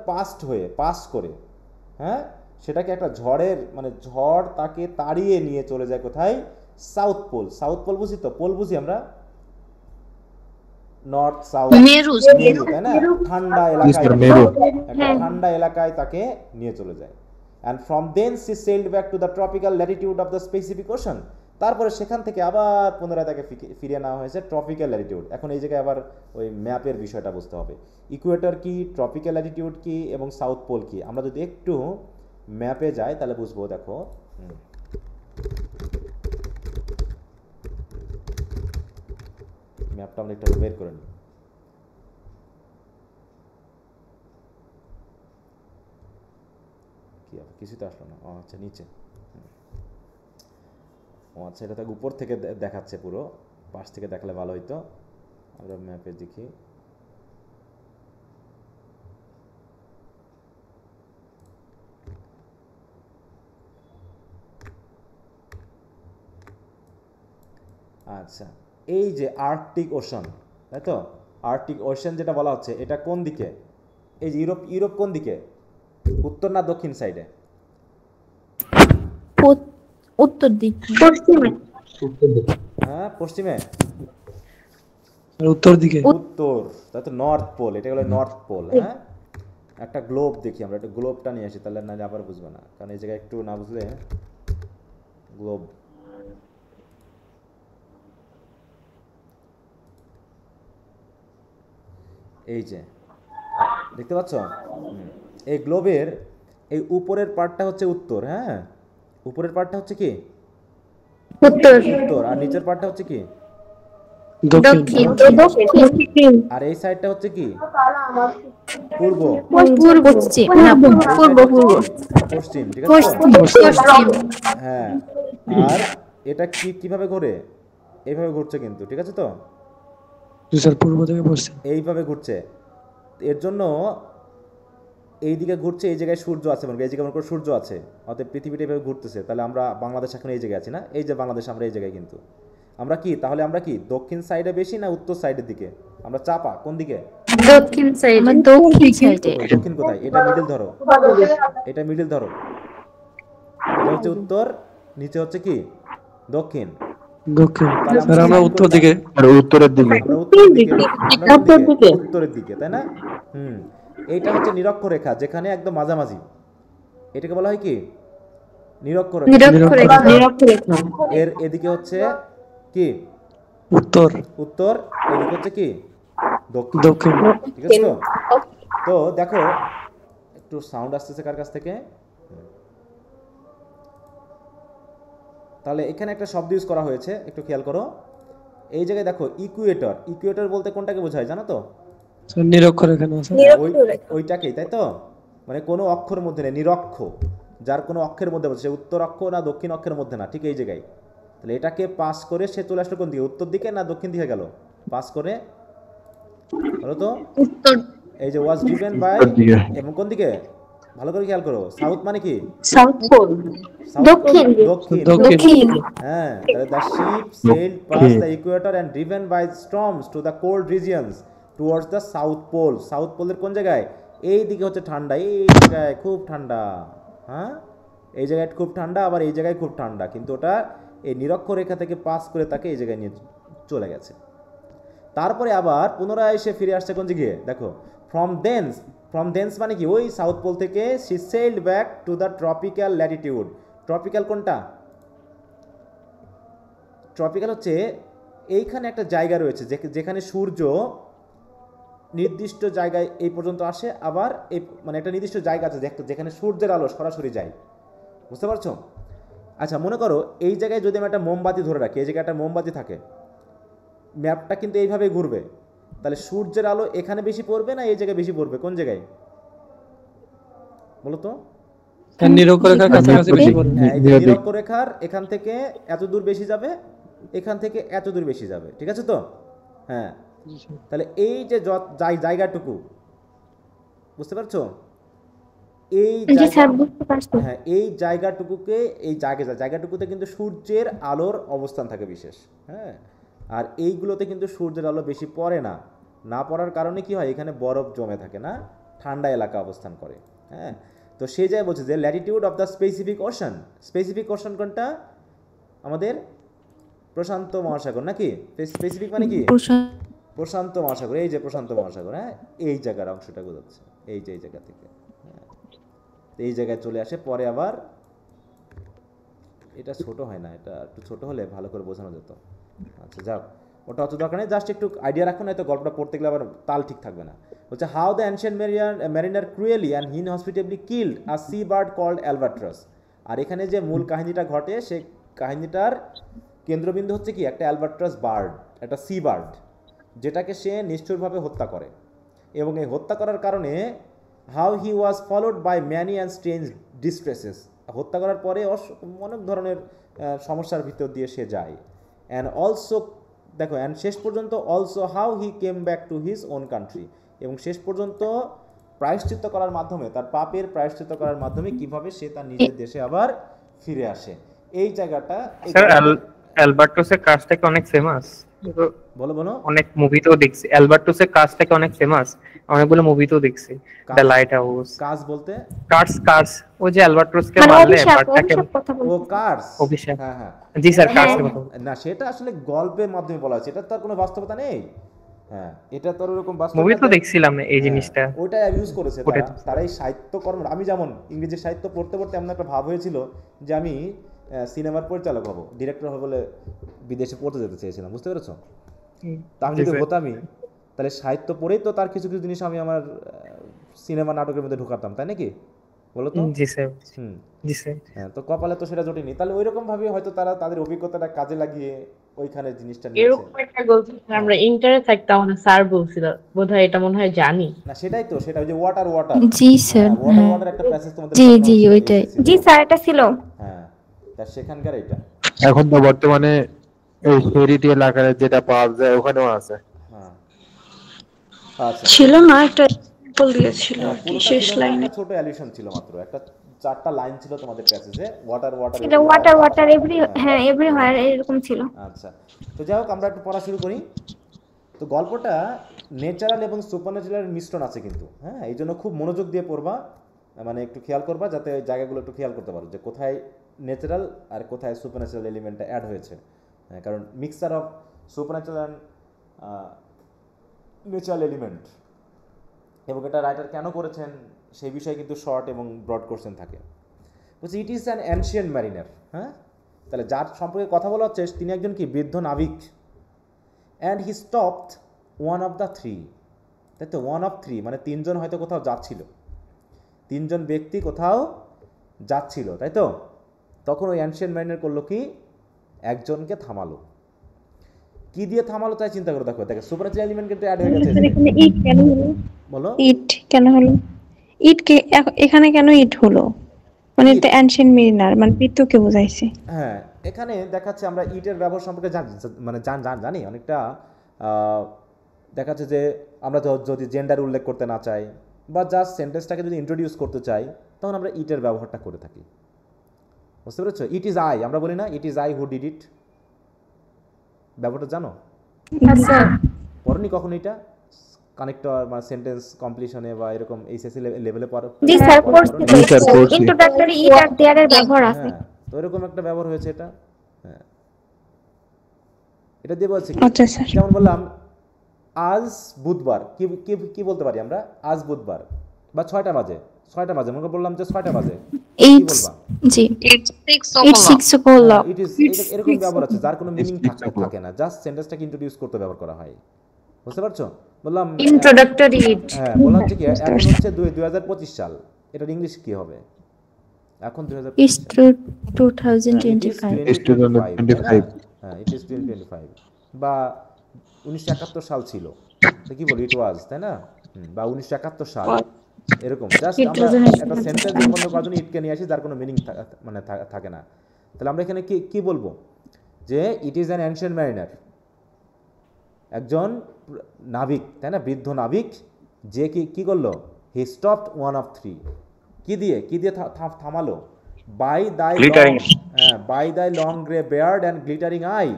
পাস করে, হ্যাঁ, সেটাকে একটা ঝড়ের, মানে ঝড় তাকে তাড়িয়ে নিয়ে চলে যায় কোথায়? South pole. সাউথ পোল বুঝি তো? পোল বুঝি আমরা, নর্থ সাউথ, মেরু, তাই না? ঠান্ডা এলাকায়, একটা ঠান্ডা এলাকায় তাকে নিয়ে চলে যায়। And from then she sailed back to the tropical latitude of the specific ocean. তারপরে সেখান থেকে আবার পুনরায় তাকে ফিরিয়ে নেওয়া হয়েছে ট্রপিক্যাল ল্যাটিটিউড। এখন এই জায়গায় আবার ওই ম্যাপের বিষয়টা বুঝতে হবে, ইকুয়েটর কি, ট্রপিক্যাল ল্যাটিটিউড কি এবং সাউথ পোল কি। আমরা যদি একটু ম্যাপে যাই তাহলে বুঝবো। দেখো, ম্যাপটা আমরা একটু বের করে নিই। কি কিছু তো আসলো না। ও আচ্ছা নিচে। ও আচ্ছা এটা তো উপর থেকে দেখাচ্ছে, পুরো পাশ থেকে দেখালে ভালো হইতো। আমরা ম্যাপে দেখি। আচ্ছা এই যে আর্কটিক ওশান, তাই তো? আর্কটিক ওশান যেটা বলা হচ্ছে এটা কোন দিকে? এই যে ইউরোপ কোন দিকে, উত্তর না দক্ষিণ সাইডে? উত্তর দিক, হ্যাঁ পশ্চিমে, উত্তর দিকে। উত্তর, তাই তো, নর্থ পোল। এটা হলো নর্থ পোল। হ্যাঁ একটা গ্লোব দেখি আমরা, একটা গ্লোবটা নিয়ে আসি, তাহলে না আবার বুঝবে না, কারণ এই জায়গায় একটু না বুঝলে গ্লোব। এই যে দেখতে পাচ্ছ, এই গ্লোবের এই উপরের পার্টটা হচ্ছে উত্তর। হ্যাঁ উপরের পার্টটা হচ্ছে কি উত্তর, আর নিচের পার্টটা হচ্ছে কি দক্ষিণ। আর এই সাইডটা হচ্ছে কি পূর্ব, পশ্চিম না পূর্ব, পশ্চিম। ঠিক আছে। হ্যাঁ আর এটা কিভাবে ঘোরে? এইভাবে ঘুরছে কিন্তু, ঠিক আছে তো? পূর্ব থেকে পশ্চিম এইভাবে ঘুরছে। এর জন্য এইদিকে ঘুরছে, এই জায়গায় সূর্য আছে, এই জায়গায় মনে করো সূর্য আছে, অতএব পৃথিবীটা এইভাবে ঘুরতেছে। তাহলে আমরা বাংলাদেশ এখন এই জায়গায় আছি না? এই যে বাংলাদেশ, আমরা এই জায়গায়, কিন্তু আমরা কি তাহলে আমরা কি দক্ষিণ সাইডে বেশি না উত্তর সাইডের দিকে? আমরা চাপা কোন দিকে? দক্ষিণ সাইডে। দক্ষিণ সাইডে। দক্ষিণ কোথায়? এটা মিডল ধরো, এটা মিডল ধরো, এটা হচ্ছে উত্তর, নিচে হচ্ছে কি দক্ষিণ। দক্ষিণ আর আমরা উত্তর দিকে, আর উত্তরের দিকে, উত্তরের দিকে, তাই না? এইটা হচ্ছে নিরক্ষরেখা, যেখানে একদম মাঝামাঝি। এটাকে বলা হয় কি নিরক্ষরেখা। এর এদিকে হচ্ছে কি উত্তর, উত্তর, এদিকে হচ্ছে কি দক্ষিণ। ঠিক আছে তো? তো দেখো একটু সাউন্ড আসতেছে কার কাছ থেকে? তাহলে এখানে একটা শব্দ ইউজ করা হয়েছে, একটু খেয়াল করো। এই জায়গায় দেখো ইকুয়েটর। ইকুয়েটর বলতে কোনটাকে বোঝায় জানো তো? নিরক্ষরেখা না ওইটাকেই, তাই তো? মানে কোনো অক্ষর মধ্যে নেই, নিরক্ষ, যার কোনো অক্ষের মধ্যে বলছে, উত্তর অক্ষ না দক্ষিণ অক্ষের মধ্যে না, ঠিক এই জায়গায়। তাহলে এটাকে পাস করে সে চলে আসলো কোন দিকে? উত্তর দিকে না দক্ষিণ দিকে গেল? পাস করে বলো তো। এই যে ওয়াজ গিভেন বাই, এবং কোন দিকে? ভালো করে খেয়াল করো। সাউথ মানে কি? South pole. দক্ষিণ। দক্ষিণ। হ্যাঁ তাহলে the ship sailed past the equator and driven by storms to the cold regions towards the south pole. South পোলের কোন জায়গায়? এই দিকে হচ্ছে ঠান্ডা, এই জায়গায় খুব ঠান্ডা। হ্যাঁ এই জায়গায় খুব ঠান্ডা, আবার এই জায়গায় খুব ঠান্ডা, কিন্তু ওটা এই নিরক্ষরেখা থেকে পাস করে তাকে এই জায়গায় নিয়ে চলে গেছে। তারপরে আবার পুনরায় এসে ফিরে আসছে কোন দিকে? দেখো ফ্রম দেন্স মানে কি? ওই সাউথ পোল থেকে she sailed back to the tropical latitude. Tropical কোনটা? ট্রপিক্যাল হচ্ছে এইখানে একটা জায়গা রয়েছে যেখানে সূর্য নির্দিষ্ট জায়গায় এই পর্যন্ত আসে, আবার এই মানে একটা নির্দিষ্ট জায়গা আছে যেখানে সূর্যের আলো সরাসরি যায়। বুঝতে পারছো? আচ্ছা মনে করো এই জায়গায় যদি আমি একটা মোমবাতি ধরে রাখি, এই জায়গায় একটা মোমবাতি থাকে, ম্যাপটা কিন্তু এইভাবে ঘুরবে। তাহলে সূর্যের আলো এখানে বেশি পড়বে না এই জায়গায় বেশি পড়বে? কোন জায়গায় বলো তো? নিরক্ষরেখার কাছাকাছি বেশি পড়বে। নিরক্ষরেখার এখান থেকে এত দূর বেশি যাবে, এখান থেকে এত দূর বেশি যাবে। ঠিক আছে তো? হ্যাঁ তাহলে এই যে জায়গাটুকু, বুঝতে পারছো? এই হ্যাঁ এই জায়গাটুকুকে, এই জায়গাটুকুতে কিন্তু সূর্যের আলোর অবস্থান থাকে বিশেষ। হ্যাঁ আর এইগুলোতে কিন্তু সূর্যের আলো বেশি পড়ে না। না পড়ার কারণে কি হয়? এখানে বরফ জমে থাকে না, ঠান্ডা এলাকা অবস্থান করে। হ্যাঁ তো সেই জায়গায় বলছে যে Latitude of the specific ocean. Specific ocean কোনটা? আমাদের প্রশান্ত মহাসাগর, নাকি? স্পেসিফিক মানে কি? প্রশান্ত মহাসাগর। এই যে প্রশান্ত মহাসাগর, হ্যাঁ এই জায়গার অংশটা বোঝাচ্ছে, এই যে এই জায়গা থেকে এই জায়গায় চলে আসে। পরে আবার এটা ছোট হয় না, এটা একটু ছোট হলে ভালো করে বোঝানো যেত। আচ্ছা যাক, ওটা অত দরকার নেই, জাস্ট একটু আইডিয়া রাখুন, হয়তো গল্পটা পড়তে গেলে আবার তাল ঠিক থাকবে না। বলছে how the ancient mariner cruelly and inhospitably killed a sea bird called albatross. আর এখানে যে মূল কাহিনীটা ঘটে, সেই কাহিনীটার কেন্দ্রবিন্দু হচ্ছে কি? একটা অ্যালবাট্রাস বার্ড, একটা সি বার্ড। যেটাকে সে নিষ্ঠুরভাবে হত্যা করে, এবং এই হত্যা করার কারণে how he was followed by many and strange distresses, হত্যা করার পরে অনেক ধরনের সমস্যার ভিতর দিয়ে সে যায়। অ্যান্ড অলসো দেখো, অ্যান্ড শেষ পর্যন্ত also how he came back to his own country, এবং শেষ পর্যন্ত প্রায়শ্চিত্ত করার মাধ্যমে, তার পাপের প্রায়শ্চিত্ত করার মাধ্যমে কিভাবে সে তার নিজের দেশে আবার ফিরে আসে। এই জায়গাটা স্যার অ্যালবার্টোসের কাজটাকে অনেক ফেমাস, বলো বলো, অনেক মুভিতেও দেখছি অ্যালবার্টোসের কাজটাকে অনেক ফেমাস, অনেকগুলো মুভিতেও দেখছি। দ্য লাইট হাউস, কাজ বলতে কার্স ওই যে অ্যালবার্টোসকে মারলে বাটটাকে, ও কার্স, অভিশাপ। হ্যাঁ হ্যাঁ জি স্যার, কার্সের কথা না, সেটা আসলে গল্পের মাধ্যমে বলা হয়েছে, এটা তার কোনো বাস্তবতা নেই। হ্যাঁ, এটা তোর এরকম বাস্তব মুভি তো দেখছিলাম এই জিনিসটা, ওইটা ইউজ করেছে তারা এই সাহিত্যকর্ম। আমি যেমন ইংরেজি সাহিত্য পড়তে পড়তে এমন একটা ভাব হয়েছিল যে আমি সিনেমার পরিচালক হব, ডিরেক্টর হব বলে বিদেশে পড়তে যেতে চেয়েছিলাম, বুঝতে পেরেছো? তা আমি যদি হতামই, তাহলে সাহিত্য পড়েই তো তার কিছু কিছু জিনিস আমি আমার সিনেমা নাটকের মধ্যে ঢুকাতাম, তাই নাকি বলো তো? জি স্যার, জি স্যার। হ্যাঁ, তো কপালে তো সেটা জোটেনি। তাহলে ওইরকম ভাবে হয়তো তারা তাদের অভিজ্ঞতাটা কাজে লাগিয়ে ওইখানে জিনিসটা নিয়েছে। এরকম একটা গল্প আমরা ইন্টারে থাকতাম, না স্যার বলছিল বোধহয়, এটা মনে হয় জানি না, সেটাই তো, সেটা ওই যে ওয়াটার জি স্যার, ওয়াটার একটা প্যাসেজ তোমাদের, জি ওইটাই, জি স্যার এটা ছিল। হ্যাঁ, তার সেখানকার এটা এখন তো বর্তমানে এই হেরিটি এলাকায় যেটা পাওয়া যায় ওখানেও আছে। হ্যাঁ, আচ্ছা, ছিল না, একটা এক্সাম্পল দিয়েছিল আর কি শেষ লাইনে। ছোট অ্যালিউশন ছিল মাত্র, একটা 4টা লাইন ছিল তোমাদের প্যাসেজে, ওয়াটার এটা ওয়াটার এভরি, হ্যাঁ এভরিওয়্যার এরকম ছিল। আচ্ছা, তো যাই হোক, আমরা একটু পড়া শুরু করি। তো গল্পটা ন্যাচারাল এবং সুপারন্যাচারালের মিশ্রণ আছে কিন্তু, হ্যাঁ, এই জন্য খুব মনোযোগ দিয়ে পড়বা, মানে একটু খেয়াল করবা যাতে ওই জায়গাগুলো একটু খেয়াল করতে পারো যে কোথায় ন্যাচারাল আর কোথায় সুপারন্যাচারাল এলিমেন্টটা অ্যাড হয়েছে। হ্যাঁ, কারণ mixture of supernatural and natural element, এবং এটা রাইটার কেন করেছেন সেই বিষয়ে কিন্তু শর্ট এবং ব্রড কোশ্চেন থাকে। বলছি ইট ইজ অ্যান অ্যানশিয়েন্ট ম্যারিনার। হ্যাঁ, তাহলে যার সম্পর্কে কথা বলা হচ্ছে তিনি একজন কি বৃদ্ধ নাবিক। And he stopped one of the three, তাই তো, ওয়ান অফ থ্রি মানে তিনজন হয়তো কোথাও যাচ্ছিল, তিনজন ব্যক্তি কোথাও যাচ্ছিল, তাই তো। তখন ওই অ্যানশিয়েন্ট ম্যারিনার করলো কি, একজনকে থামালো। কি দিয়ে থামালো তাই চিন্তা করে দেখো, দেখো সুপারন্যাচারাল এলিমেন্ট কিন্তু অ্যাড হয়ে গেছে। ইট কেন হলো? বলো, ইট কেন হলো? ইট কে এখানে কেন ইট হলো? মানে এটা অ্যানশিয়েন্ট মেরিনার মানে পিত্তকে বোঝাইছে। হ্যাঁ, এখানে দেখাচ্ছে আমরা ইটের ব্যবহার সম্পর্কে মানে জানি অনেকটা। দেখাচ্ছে যে আমরা যদি জেন্ডার উল্লেখ করতে না চাই বা জাস্ট সেন্টেন্সটাকে যদি ইন্ট্রোডিউস করতে চাই, তখন আমরা ইটের ব্যবহারটা করে থাকি, বুঝতে পেরেছো? ইট ইজ আই, আমরা বলি না it is I who did it, ব্যবহারটা জানো? পড়নি কখন এটা কানেক্টর বা সেন্টেন্স কমপ্লিশনে বা এরকম এইচএসসি লেভেলে পড়ো? জি স্যার, পড়ছি। ইন্ট্রোডাক্টরি ইট আর দেয়ার এর ব্যবহার আছে। তো এরকম একটা ব্যবহার হয়েছে এটা। হ্যাঁ, এটা দিয়ে বলছি যেমন বললাম আজ বুধবার, কি বলতে পারি আমরা? আজ বুধবার বা 6টা বাজে, 6টা বাজে মনে বললাম যে 6টা বাজে, কি বলবা? জি, ইটস 6 o'clock। ইট ইজ, এরকম ব্যবহার আছে যার কোনো মিনিং থাকে না, জাস্ট সেন্টেন্সটাকে ইন্ট্রোডিউস করতে ব্যবহার করা হয়, বুঝতে পারছো? বললাম ইন্ট্রোডাক্টরি ইট। হ্যাঁ, বললাম যে কি এখন হচ্ছে 2025 সাল, এটার ইংলিশ কি হবে এখন? 2025 হ্যাঁ, ইট ইজ 2025 বা 1971 সাল ছিল, তো কি বলি, ইট ওয়াজ, তাই না? বা 1971 সাল, এরকম জাস্ট আমরা একটা সেন্টেন্স বন্ধ করার জন্য ইটকে নিয়ে আসি যার কোনো মিনিং মানে থাকে না। তাহলে আমরা এখানে কি বলবো যে it is an ancient mariner, একজন নাবিক, তাই না, বৃদ্ধ নাবিক, যে কি করলো, he stopped one of three, কি দিয়ে থামালো, by thy long grey beard and glittering eye,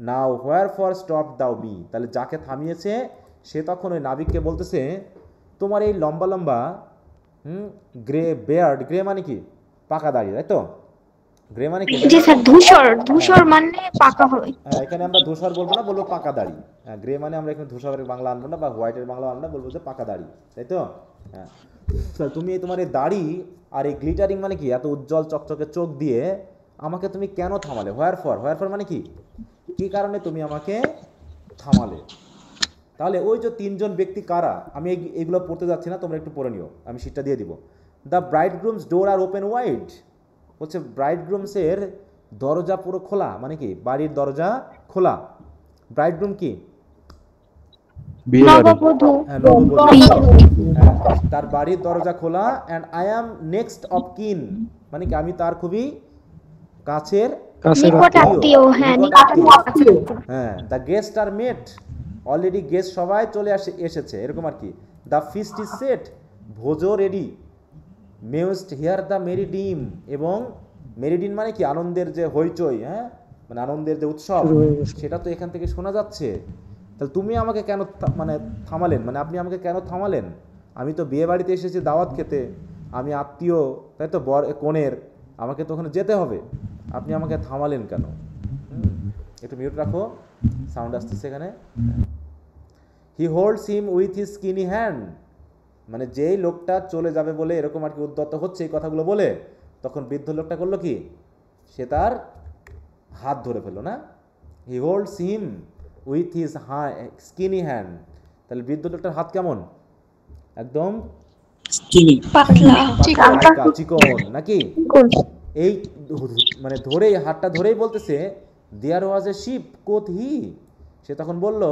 now where for stop thou me. তাহলে যাকে থামিয়েছে সে তখন ওই নাবিককে বলতেছে, তোমার এই লম্বা লম্বা গ্রে বেয়ার্ড, গ্রে মানে কি, পাকা দাড়ি, তাই তো? গ্রে মানে কি? জি স্যার, ধূসর মানে পাকা হয়। হ্যাঁ, এখানে আমরা ধূসর বলবো না, বলবো পাকা দাড়ি। হ্যাঁ, গ্রে মানে আমরা এখানে ধূসরের বাংলা আনবো না বা হোয়াইটের বাংলা আনবো না, বলবো যে পাকা দাড়ি, তাই তো? হ্যাঁ, তুমি তোমার এই দাড়ি আর এই গ্লিটারিং মানে কি, এত উজ্জ্বল চকচকে চোখ দিয়ে আমাকে তুমি কেন থামালে? হোয়ার ফর মানে কি কারণে তুমি আমাকে থামালে? তাহলে ওই যে তিনজন ব্যক্তি কারা, আমি এগুলো পড়তে যাচ্ছি না, তোমরা একটু পড়ে নিও, আমি সিটটা দিয়ে দিব। The bridegroom's door are open wide, হচ্ছে ব্রাইড গ্রুমসের দরজা পুরো খোলা, মানে কি বাড়ির দরজা খোলা। ব্রাইড গ্রুম কি, বিয়ে বাড়ি নববধূ হ্যাঁ, নববধূ। হ্যাঁ, তার বাড়ির দরজা খোলা and I am next of কিন, মানে কি আমি তার খুবই কাছের কাছের নিকট আত্মীয়, হ্যাঁ নিকট নিকট আত্মীয়। হ্যাঁ, the guest are met, already guest সবাই চলে এসেছে এরকম আর কি। দ্য ফিস্ট ইজ সেট, ভোজও ready. Mayst hear the merry din, এবং মেরিডিন মানে কি আনন্দের যে হইচই, হ্যাঁ মানে আনন্দের যে উৎসব, শুরু হয়ে গেছে। সেটা তো এখান থেকে শোনা যাচ্ছে। তাহলে তুমি আমাকে কেন মানে থামালেন, মানে আপনি আমাকে কেন থামালেন? আমি তো বিয়ে বাড়িতে এসেছি দাওয়াত খেতে, আমি আত্মীয়, তাই তো কনের, আমাকে তো ওখানে যেতে হবে, আপনি আমাকে থামালেন কেন? একটু মিউট রাখো, সাউন্ড আসতেছে এখানে। He holds him with his skinny hand, মানে যেই লোকটা চলে যাবে বলে এরকম আর কি উদ্যত হচ্ছে এই কথাগুলো বলে, তখন বৃদ্ধ লোকটা করলো কি, সে তার হাত ধরে ফেললো না। He holds him with his skinny hand, তাহলে বৃদ্ধ লোকটার হাত কেমন? একদম পাতলা হালকা, চিকন নাকি? এই মানে ধরেই হাতটা ধরেই বলতেছে দেয়ার ওয়াজ এ শিপ কোথ হি, সে তখন বলল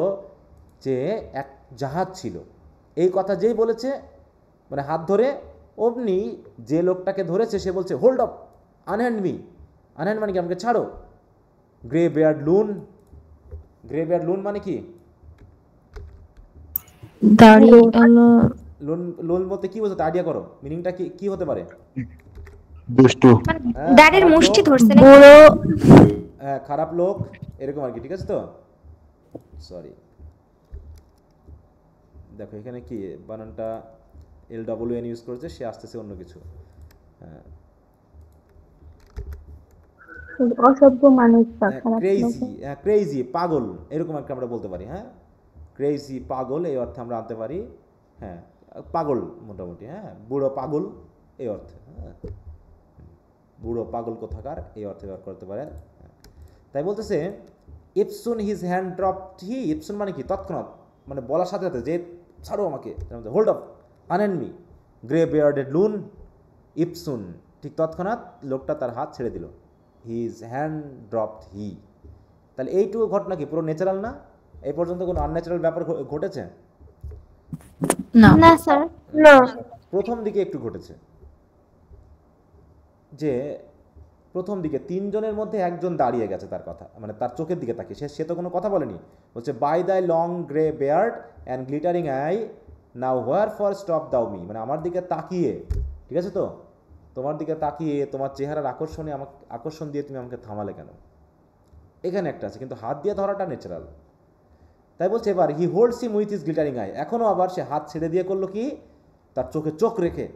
যে এক জাহাজ ছিল। এই কথা যেই বলেছে মানে হাত ধরে, অমনি যে লোকটাকে ধরেছে সে বলছে হোল্ড আপ, আনহ্যান্ড মি। আনহ্যান্ড মানে কি আমাকে ছাড়ো। গ্রে বেয়ার্ড লুন, গ্রে বেয়ার্ড লুন মানে কি? দাড়ি লোন লোন বলতে কি বোঝাতে আইডিয়া করো, মিনিংটা কি কি হতে পারে? দুষ্টু, দাঁড়ের মুষ্টি ধরছে না? বুড়ো, হ্যাঁ, খারাপ লোক এরকম আর কি, ঠিক আছে তো? সরি, দেখো এখানে কি বানানটা LWN ইউজ করেছে, সে আসতেছে অন্য কিছু। হ্যাঁ, অসভ্য মানুষ বা খারাপ লোক। ক্রেজি, ক্রেজি পাগল এরকম একটা আমরা বলতে পারি। হ্যাঁ, ক্রেজি পাগল এই অর্থে আমরা আনতে পারি। হ্যাঁ, পাগল মোটামুটি, হ্যাঁ বুড়ো পাগল এই অর্থে, হ্যাঁ বুড়ো পাগল কোথাকার এই অর্থে ব্যবহার করতে পারে। তাই বলতেছে ইপসুন হিজ হ্যান্ড ড্রপড হি, ইপসুন মানে কি তৎক্ষণাৎ, মানে বলার সাথে সাথে যে ছাড়ো আমাকে, hold up unhand me. Grey bearded loon, eftsoons ঠিক তৎক্ষণাৎ লোকটা তার হাত ছেড়ে দিল। হিজ হ্যান্ড ড্রপড হি, তাহলে এইটুকু ঘটনা কি পুরো ন্যাচারাল না? এই পর্যন্ত কোনো আনন্যাচারাল ব্যাপার ঘটেছে? না স্যার, না। প্রথম দিকে একটু ঘটেছে, যে প্রথম দিকে তিনজনের মধ্যে একজন দাঁড়িয়ে গেছে তার কথা, মানে তার চোখের দিকে তাকিয়ে, সে তো কোনো কথা বলেনি, বলছে by thy long grey beard and glittering eye now where for stop thou me, মানে আমার দিকে তাকিয়ে, ঠিক আছে তো, তোমার দিকে তাকিয়ে তোমার চেহারার আকর্ষণ দিয়ে তুমি আমাকে থামালে কেন? এখানে একটা আছে, কিন্তু হাত দিয়ে ধরাটা ন্যাচারাল। তাই বলছে এবার he holds him with his glittering eye, এখনও আবার সে হাত ছেড়ে দিয়ে করলো কি, তার চোখে চোখ রেখে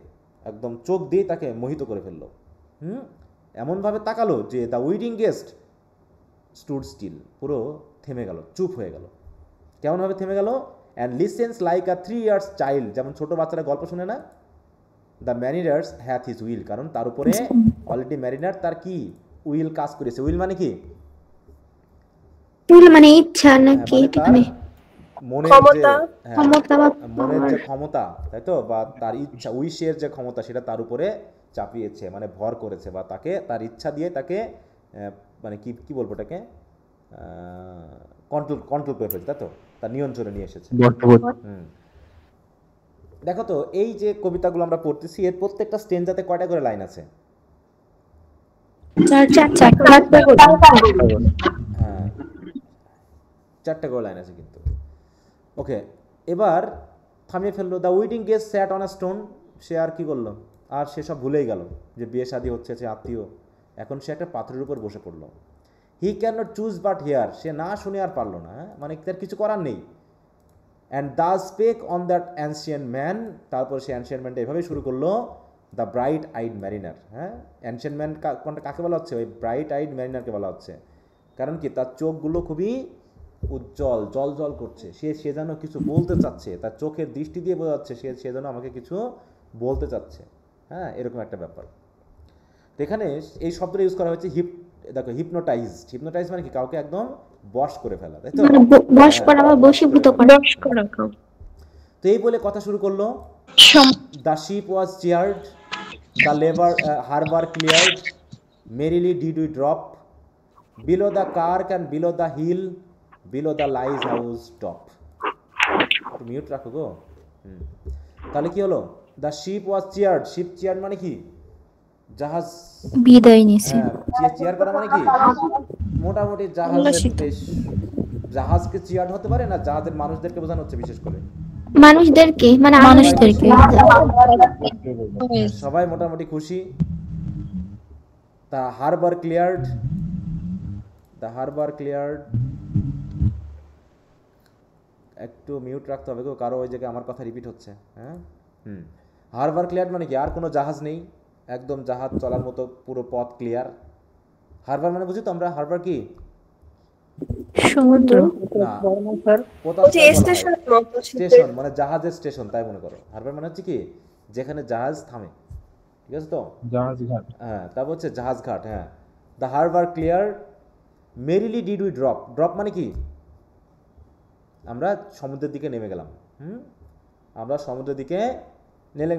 একদম চোখ দিয়ে তাকে মোহিত করে ফেললো। এমনভাবে তাকালো যে the wedding guest stood still, পুরো থেমে গেল, চুপ হয়ে গেল। কেমনভাবে থেমে গেল? And listens like a 3 years child, যেমন ছোট বাচ্চারা গল্প শুনে না। The mariner's hath his will, কারণ তার উপরে অলরেডি ম্যারিনার তার কি উইল কাজ করেছে। উইল মানে কি? উইল মানে ইচ্ছা নাকি? মানে মনের ক্ষমতা, ক্ষমতা বা মনের যে ক্ষমতা, তাই তো, বা তার ইচ্ছা, উইশের যে ক্ষমতা সেটা তার উপরে চাপিয়েছে, মানে ভর করেছে, বা তাকে তার ইচ্ছা দিয়ে তাকে মানে কি কি বলবো এটাকে, কন্ট্রোল করে ফেলছে, তাই তো, তার নিয়ন্ত্রণে নিয়ে এসেছে। দেখো তো এই যে কবিতাগুলো আমরা পড়তেছি এর প্রত্যেকটা স্টেঞ্জাতে কয়টা করে লাইন আছে? হ্যাঁ, 4টা করে লাইন আছে কিন্তু। ওকে, এবার থামিয়ে ফেললো। The wedding guest sat on a stone, সে আর কি করলো, আর সে সব ভুলেই গেল যে বিয়ে শাদী হচ্ছে, সে আত্মীয়, এখন সে একটা পাথরের উপর বসে পড়লো। He can not choose but hear, সে না শুনে আর পারলো না, মানে তার কিছু করার নেই। And the spake on that ancient man, তারপর সে অ্যানশিয়েন্ট ম্যানটা এভাবেই শুরু করলো, দ্য ব্রাইট আইড ম্যারিনার। হ্যাঁ, অ্যানশিয়েন্ট ম্যান কোনটা কাকে বলা হচ্ছে? ওই ব্রাইট আইড ম্যারিনারকে বলা হচ্ছে। কারণ কি, তার চোখগুলো খুবই উজ্জ্বল, জল জল করছে, সে যেন কিছু বলতে চাচ্ছে, তার চোখের দৃষ্টি দিয়ে বোঝা যাচ্ছে সে যেন আমাকে কিছু বলতে চাচ্ছে। হ্যাঁ, এরকম একটা ব্যাপার। তো এখানে এই শব্দটা ইউজ করা হয়েছে দেখো হিপনোটাইজ মানে কি, কাউকে একদম বশ করে ফেলা, তাই তো, বশ করা বা বশীভূত করা। তো এই বলে কথা শুরু করলো। The ship was cheered, the harbour cleared, merrily did we drop, below the kirk and below the hill, below the lighthouse top. Mute রাখো গো। তাহলে কি হলো? The ship was cheered. Ship cheered মানে কি? জাহাজ বিদায় নিছে। হ্যাঁ, চিয়ার করা মানে কি? মোটামুটি জাহাজকে চিয়ার্ড হতে পারে না, জাহাজের মানুষদেরকে বোঝানো হচ্ছে বিশেষ করে। মানুষদেরকে মানে মানুষদেরকে সবাই মোটামুটি খুশি। The harbour cleared. The harbour cleared. একটু মিউট রাখতে হবে গো, কারো ওই জায়গায় আমার কথা রিপিট হচ্ছে। হ্যাঁ, হারবার ক্লিয়ার্ড মানে কি? আর কোনো জাহাজ নেই, একদম জাহাজ চলার মতো পুরো পথ ক্লিয়ার। হারবার মানে বুঝি তো আমরা, হারবার কি? সমুদ্র না, স্টেশন মানে জাহাজের স্টেশন, তাই মনে করো। হারবার মানে হচ্ছে কি? যেখানে জাহাজ থামে, ঠিক আছে তো? জাহাজ ঘাট। হ্যাঁ, তারপর হচ্ছে জাহাজ ঘাট। হ্যাঁ, the harbour clear. Merrily did we drop. Drop মানে কি? আমরা সমুদ্রের দিকে নেমে গেলাম। আমরা সমুদ্রের দিকে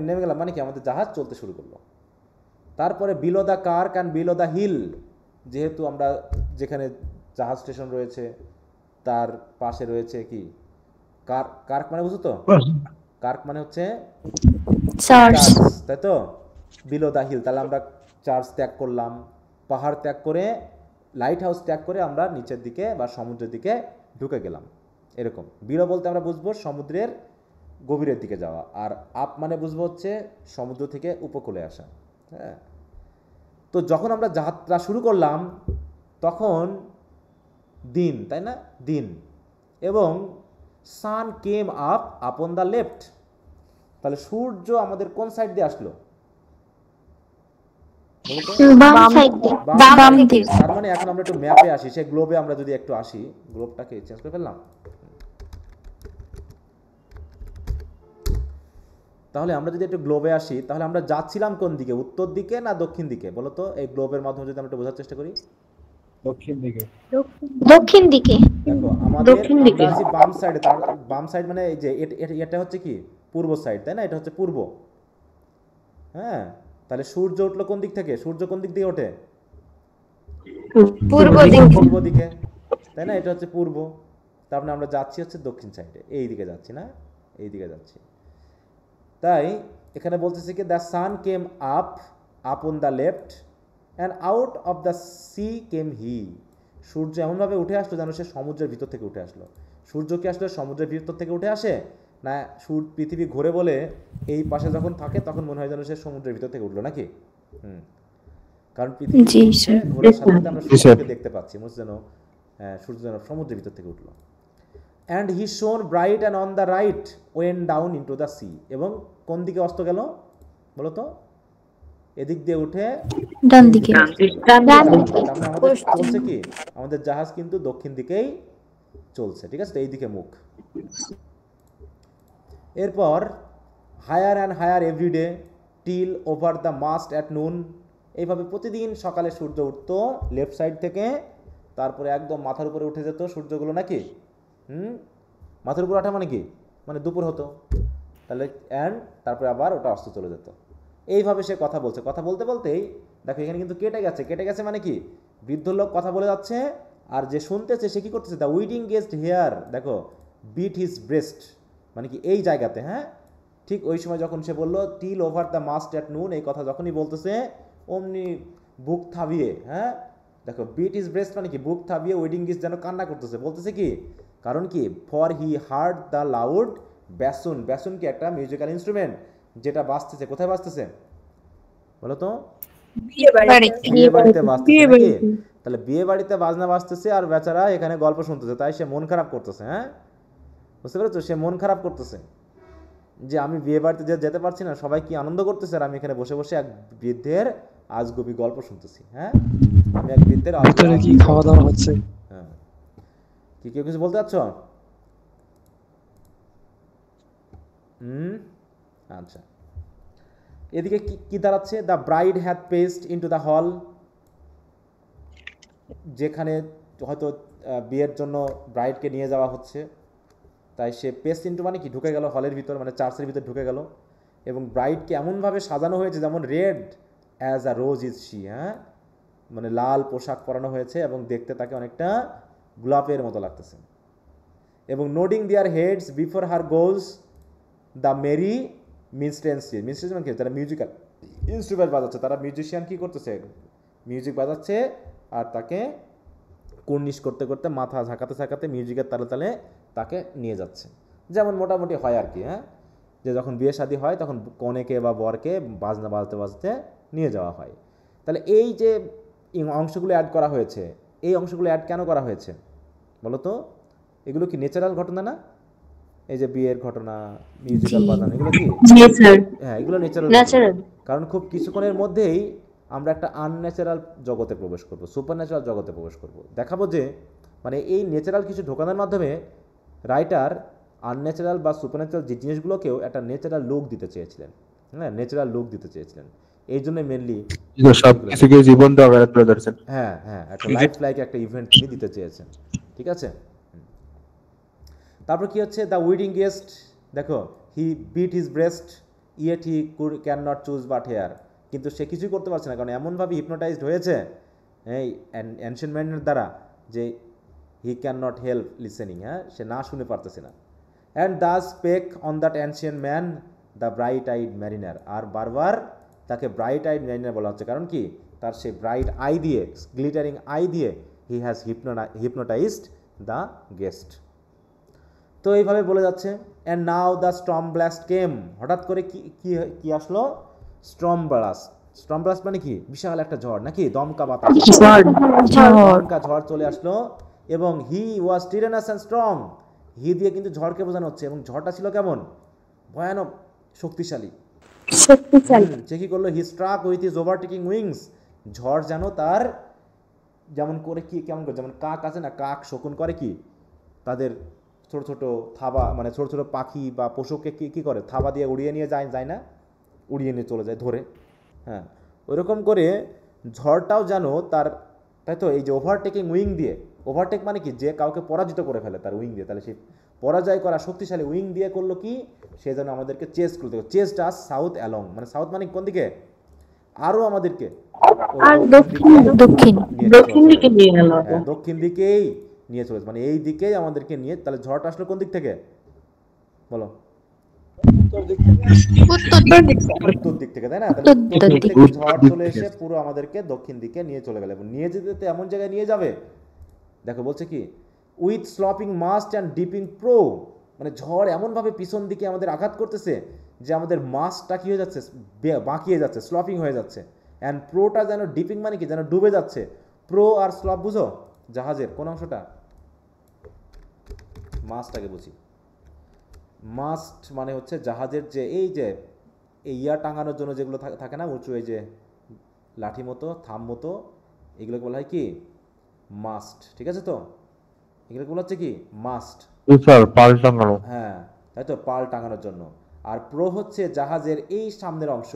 নেমে গেলাম মানে কি? আমাদের জাহাজ চলতে শুরু করলো। তারপরে below the kirk and below the hill. যেহেতু আমরা যেখানে জাহাজ স্টেশন রয়েছে তার পাশে রয়েছে কি? কার্ক মানে বুঝো তো? কার্ক মানে হচ্ছে চার্চ, তাই তো? বিলো দ্য হিল, তাহলে আমরা চার্চ ত্যাগ করলাম, পাহাড় ত্যাগ করে, লাইট হাউস ত্যাগ করে আমরা নিচের দিকে বা সমুদ্রের দিকে ঢুকে গেলাম। এরকম। বিলো বলতে আমরা বুঝবো সমুদ্রের গভীরের দিকে যাওয়া, আর আপ মানে বুঝবো হচ্ছে সমুদ্র থেকে উপকূলে আসা। হ্যাঁ, তো যখন আমরা যাত্রা শুরু করলাম তখন দিন, তাই না? দিন। এবং sun came up upon the left. তাহলে সূর্য আমাদের কোন সাইড দিয়ে আসলো? তার মানে এখন আমরা একটু ম্যাপে আসি, সেই গ্লোবে আমরা যদি একটু আসি, গ্লোবটাকে চেঞ্জ করে ফেললাম। তাহলে আমরা যদি একটু গ্লোবে আসি, তাহলে আমরা যাচ্ছিলাম কোন দিকে? উত্তর দিকে না দক্ষিণ দিকে বলো তো? এই গ্লোবের মাধ্যমে যদি আমরা একটু বোঝার চেষ্টা করি। দক্ষিণ দিকে। দক্ষিণ দিকে। দেখো আমাদের আমরা আছি বাম সাইডে। তার বাম সাইড মানে এই যে এটা হচ্ছে কি? পূর্ব সাইড, তাই না? এটা হচ্ছে পূর্ব। হ্যাঁ, তাহলে সূর্য উঠলো কোন দিক থেকে? সূর্য কোন দিক দিয়ে ওঠে? পূর্ব দিকে, তাই না? এটা হচ্ছে পূর্ব। তার মানে আমরা যাচ্ছি হচ্ছে দক্ষিণ সাইডে, এই দিকে যাচ্ছি না, এই দিকে যাচ্ছি। তাই এখানে বলতেছে কি? The sun came up upon the left and out of the sea came he. সূর্য এমনভাবে উঠে আসলো যেন সে সমুদ্রের ভিতর থেকে উঠে আসলো। সূর্য কি আসলে সমুদ্রের ভিতর থেকে উঠে আসে, না পৃথিবী ঘুরে বলে এই পাশে যখন থাকে তখন মনে হয় যেন সে সমুদ্রের ভিতর থেকে উঠলো নাকি? কারণ পৃথিবী ঘোরার সাথে সাথে আমরা সূর্যকে দেখতে পাচ্ছি, মনে যেন সূর্য যেন সমুদ্রের ভিতর থেকে উঠলো। অ্যান্ড হি শোন bright and on the right when down into the sea. এবং কোন দিকে অস্ত গেল বলো তো? এদিক দিয়ে উঠে ডান দিকে। আমাদের চলছে কি? আমাদের জাহাজ কিন্তু দক্ষিণ দিকেই চলছে, ঠিক আছে? এই দিকে মুখ। এরপর higher and higher every day till over the mast at noon. এইভাবে প্রতিদিন সকালে সূর্য উঠতো লেফট সাইড থেকে, তারপরে একদম মাথার উপরে উঠে যেত সূর্যগুলো নাকি? মাথার উপরে ওঠা মানে কি? মানে দুপুর হতো, তাহলে অ্যান্ড তারপরে আবার ওটা অস্ত চলে যেত। এইভাবে সে কথা বলছে। কথা বলতে বলতেই দেখো এখানে কিন্তু কেটে গেছে। কেটে গেছে মানে কি? বৃদ্ধ লোক কথা বলে যাচ্ছে, আর যে শুনতেছে সে কি করতেছে? দ্য উইডিং গেস্ট হেয়ার, দেখো বিট হিজ ব্রেস্ট মানে কি? এই জায়গাতে। হ্যাঁ, ঠিক ওই সময় যখন সে বললো till over the mast at নুন, এই কথা যখনই বলতেছে অমনি বুক থাবিয়ে, হ্যাঁ দেখো বিট হিজ ব্রেস্ট মানে কি? বুক থাবিয়ে উইডিং গেস্ট যেন কান্না করতেছে। বলতেছে কি? কারণ কি? For he heard the loud bassoon. Bassoon কি? একটা মিউজিক্যাল ইনস্ট্রুমেন্ট যেটা বাজতেছে। কোথায় বাজতেছে বলো তো? বিয়ে বাড়িতে বাজতেছে নাকি? তাহলে বিয়ে বাড়িতে বাজনা বাজতেছে আর বেচারা এখানে গল্প শুনতেছে, তাই সে মন খারাপ করতেছে। হ্যাঁ, বুঝতে পেরেছো? সে মন খারাপ করতেছে যে আমি বিয়ে বাড়িতে যেতে পারছি না, সবাই কি আনন্দ করতেছে, আর আমি এখানে বসে বসে এক বৃদ্ধের আজগুবি গল্প শুনতেছি। হ্যাঁ, আমি এক বৃদ্ধের কি খাওয়া দাওয়া হচ্ছে। হ্যাঁ, কি কেউ কিছু বলতে চাচ্ছ? আচ্ছা, এদিকে কি দাঁড়াচ্ছে? The bride had paced into the hall. যেখানে হয়তো বিয়ের জন্য ব্রাইডকে নিয়ে যাওয়া হচ্ছে, তাই সে পেস্ট ইনটু মানে কি? ঢুকে গেল হলের ভিতর, মানে চার্চের ভিতর ঢুকে গেল। এবং ব্রাইডকে এমনভাবে সাজানো হয়েছে যেমন red as a rose is she. হ্যাঁ, মানে লাল পোশাক পরানো হয়েছে এবং দেখতে তাকে অনেকটা গোলাপের মতো লাগতেছে। এবং nodding their heads before her goes the merry minstrelsy মানে কি, যারা মিউজিক্যাল ইনস্ট্রুমেন্ট বাজাচ্ছে, তারা মিউজিশিয়ান কি করতেছে, মিউজিক বাজাচ্ছে আর তাকে কুর্নিশ করতে করতে মাথা ঝাঁকাতে ঝাঁকাতে মিউজিকের তালে তালে তাকে নিয়ে যাচ্ছে, যেমন মোটামুটি হয় আর কি। হ্যাঁ, যে যখন বিয়ে শাদী হয় তখন কনেকে বা বরকে বাজনা বাজতে বাজতে নিয়ে যাওয়া হয়। তাহলে এই যে অংশগুলো অ্যাড করা হয়েছে, এই অংশগুলো অ্যাড কেন করা হয়েছে বলো তো? এগুলো কি ন্যাচারাল ঘটনা না? এই যে বিয়ের ঘটনা, মিউজিক্যাল বাজানো, এগুলো কি? হ্যাঁ, এগুলো ন্যাচারাল। কারণ খুব কিছুক্ষণের মধ্যেই আমরা একটা আনন্যাচারাল জগতে প্রবেশ করব, সুপার ন্যাচারাল জগতে প্রবেশ করব। দেখাবো যে মানে এই ন্যাচারাল কিছু ঢোকানোর মাধ্যমে রাইটার আনন্যাচারাল বা সুপার ন্যাচারাল যে জিনিসগুলোকেও একটা ন্যাচারাল লুক দিতে চেয়েছিলেন। হ্যাঁ, ন্যাচারাল লুক দিতে চেয়েছিলেন, এই জন্য মেনলি সব কিছুকে জীবন্ত আকারে তুলে ধরেছেন। হ্যাঁ হ্যাঁ, একটা লাইফ লাইক একটা ইভেন্ট তিনি দিতে চেয়েছেন। ঠিক আছে, তারপর কি হচ্ছে, দ্য উইডিং গেস্ট, দেখো he beat his breast yet he can not choose but hear, কিন্তু সে কিছুই করতে পারছে না, কারণ এমনভাবে হিপনোটাইজড হয়েছে এই অ্যানশিয়েন্ট ম্যানের দ্বারা যে he can not help listening, হ্যাঁ, সে না শুনে পারতেছে না। And the spake on that ancient man the bright eyed mariner, আর বারবার তাকে ব্রাইট আইড ম্যারিনার বলা হচ্ছে, কারণ কি, তার সে ব্রাইট আই দিয়ে, গ্লিটারিং আই দিয়ে he has hypnotised the guest. তো এইভাবে বলে যাচ্ছে। And now the storm blast came, হঠাৎ করে কি আসলো, স্টর্ম ব্লাস্ট মানে কি, বিশাল একটা ঝড় নাকি, দমকা বাতাস, দমকা ঝড় চলে আসলো। এবং হি ওয়াজ টিরানাস অ্যান্ড স্ট্রং, হি দিয়ে কিন্তু ঝড়কে বোঝানো হচ্ছে, এবং ঝড়টা ছিল কেমন, ভয়ানক শক্তিশালী। সে কি করলো, he struck with his overtaking wings, ঝড় যেন তার যেমন করে কি, কেমন করে, যেমন কাক আছে না, কাক শকুন করে কি, তাদের ছোট ছোট থাবা, মানে ছোট ছোট পাখি বা পশুকে কি করে, থাবা দিয়ে উড়িয়ে নিয়ে যায় না, উড়িয়ে নিয়ে চলে যায় ধরে। হ্যাঁ, ওইরকম করে ঝড়টাও যেন তার, তাই তো, এই যে ওভারটেকিং উইং দিয়ে, ওভারটেক মানে কি, যে কাউকে পরাজিত করে ফেলে তার উইং দিয়ে, তাহলে সেই পরাজয় করা শক্তিশালী উইং দিয়ে করলো কি, সে যেন আমাদেরকে চেস করতে, চেস ডাস সাউথ অ্যালং, মানে সাউথ মানে কোন দিকে, আরও আমাদেরকে দক্ষিণ দিকেই নিয়ে চলেছে, মানে এই দিকেই আমাদেরকে নিয়ে, তাহলে ঝড়টা আসলো কোন দিক থেকে বলো, উত্তর দিক থেকে, তাই না? তাহলে ঝড় চলে এসে পুরো আমাদেরকে দক্ষিণ দিকে নিয়ে চলে গেল, এবং নিয়ে যেতে এমন জায়গায় নিয়ে যাবে, দেখো বলছে কি, with sloping mast and dipping prow, মানে ঝড় এমনভাবে পিছন দিকে আমাদের আঘাত করতেছে যে আমাদের মাস্টটা কি হয়ে যাচ্ছে, বাঁকিয়ে যাচ্ছে, স্লপিং হয়ে যাচ্ছে, অ্যান্ড প্রোটা যেন, ডিপিং মানে কি, যেন ডুবে যাচ্ছে। প্রো আর স্লপ বুঝো, জাহাজের কোন অংশটা, মাস্টটাকে বুঝি, মাস্ট মানে হচ্ছে জাহাজের যে এই যে ইয়া টাঙানোর জন্য যেগুলো থাকে না উঁচু, এই যে লাঠি মতো, থাম মতো, এগুলোকে বলা হয় কি, মাস্ট। ঠিক আছে, তো এগুলোকে বলা হচ্ছে কি, মাস্ট, পাল টাঙানো। হ্যাঁ, তাই তো, পাল টাঙানোর জন্য। আর প্রো হচ্ছে জাহাজের এই সামনের অংশ,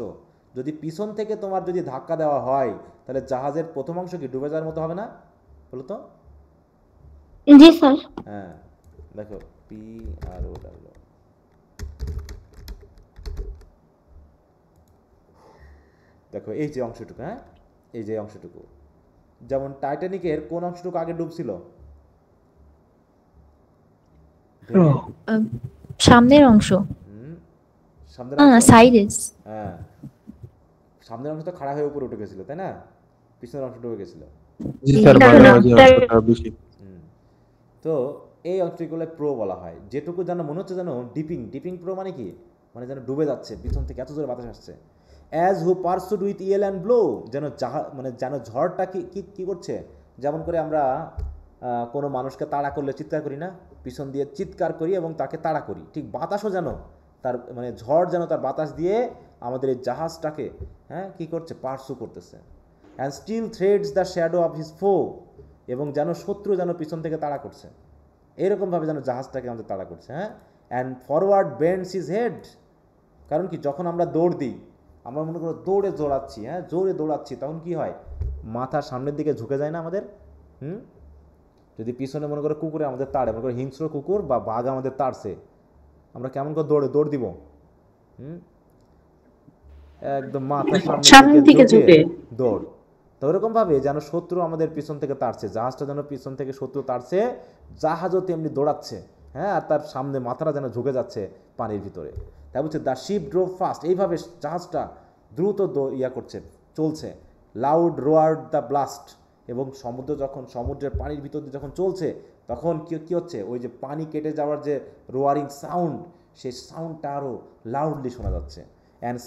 যদি পিছন থেকে তোমার যদি ধাক্কা দেওয়া হয় তাহলে জাহাজের প্রথম অংশ কি ডুবে যাওয়ার মতো হবে না, বলো তো? জি স্যার। হ্যাঁ, দেখো PROW, দেখো এই যে অংশটুকু, হ্যাঁ, এই যে অংশটুকু, যেমন টাইটানিকের কোন অংশটুকু আগে ডুবছিল, সামনের অংশ, সামনের সাইডে, হ্যাঁ, সামনের অংশ তো খাড়া হয়ে উপরে উঠে গেছিল, তাই না, পিছনের অংশ ডুবে গেছিল। তো এই অংশগুলো প্রো বলা হয়, যেটুকু যেন মনে হচ্ছে যেন ডিপিং প্রো মানে কি, মানে যেন ডুবে যাচ্ছে, পিছন থেকে এত জোরে বাতাস আসছে। As who pursued with yell and blow, যেন মানে যেন ঝড়টা কি করছে, যেমন করে আমরা কোনো মানুষকে তাড়া করলে চিৎকার করি না, পিছন দিয়ে চিৎকার করি এবং তাকে তাড়া করি, ঠিক বাতাসও যেন তার, মানে ঝড় যেন তার বাতাস দিয়ে আমাদের এই জাহাজটাকে, হ্যাঁ, কি করছে, পারসু করতেছে। And still treads the shadow of his foe, এবং যেন শত্রু যেন পিছন থেকে তাড়া করছে, এইরকমভাবে যেন জাহাজটাকে আমাদের তাড়া করছে। হ্যাঁ, অ্যান্ড ফরওয়ার্ড বেন্ডস হিজ হেড, কারণ কি, যখন আমরা দৌড় দিই, আমরা মনে করো দৌড়াচ্ছি, হ্যাঁ, জোরে দৌড়াচ্ছি, তখন কি হয়, মাথা সামনের দিকে ঝুঁকে যায় না আমাদের। যদি পিছনে মনে করো কুকুরে আমাদের তাড়ে, মনে করো হিংস্র কুকুর বা বাঘ আমাদের তাড়ছে, আমরা কেমন করে দৌড় দিব, একদম মাথা সামনের দিকে ঝুঁকে দৌড়। তো ওরকম ভাবে যেন শত্রু আমাদের পিছন থেকে তাড়ছে, জাহাজটা যেন পিছন থেকে শত্রু তাড়ছে, জাহাজও তেমনি দৌড়াচ্ছে, হ্যাঁ, আর তার সামনে মাথাটা যেন ঝুঁকে যাচ্ছে পানির ভিতরে। তাই বলছে দ্য শিপ ড্রোভ ফাস্ট, এইভাবে জাহাজটা দ্রুত করছে, চলছে। লাউড রোয়ার্ড দ্য ব্লাস্ট, এবং সমুদ্রের পানির ভিতর দিয়ে যখন চলছে তখন কি হচ্ছে, ওই যে পানি কেটে যাওয়ার যে রোয়ারিং সাউন্ড, সেই সাউন্ডটা আরও লাউডলি শোনা যাচ্ছে। অ্যান্ড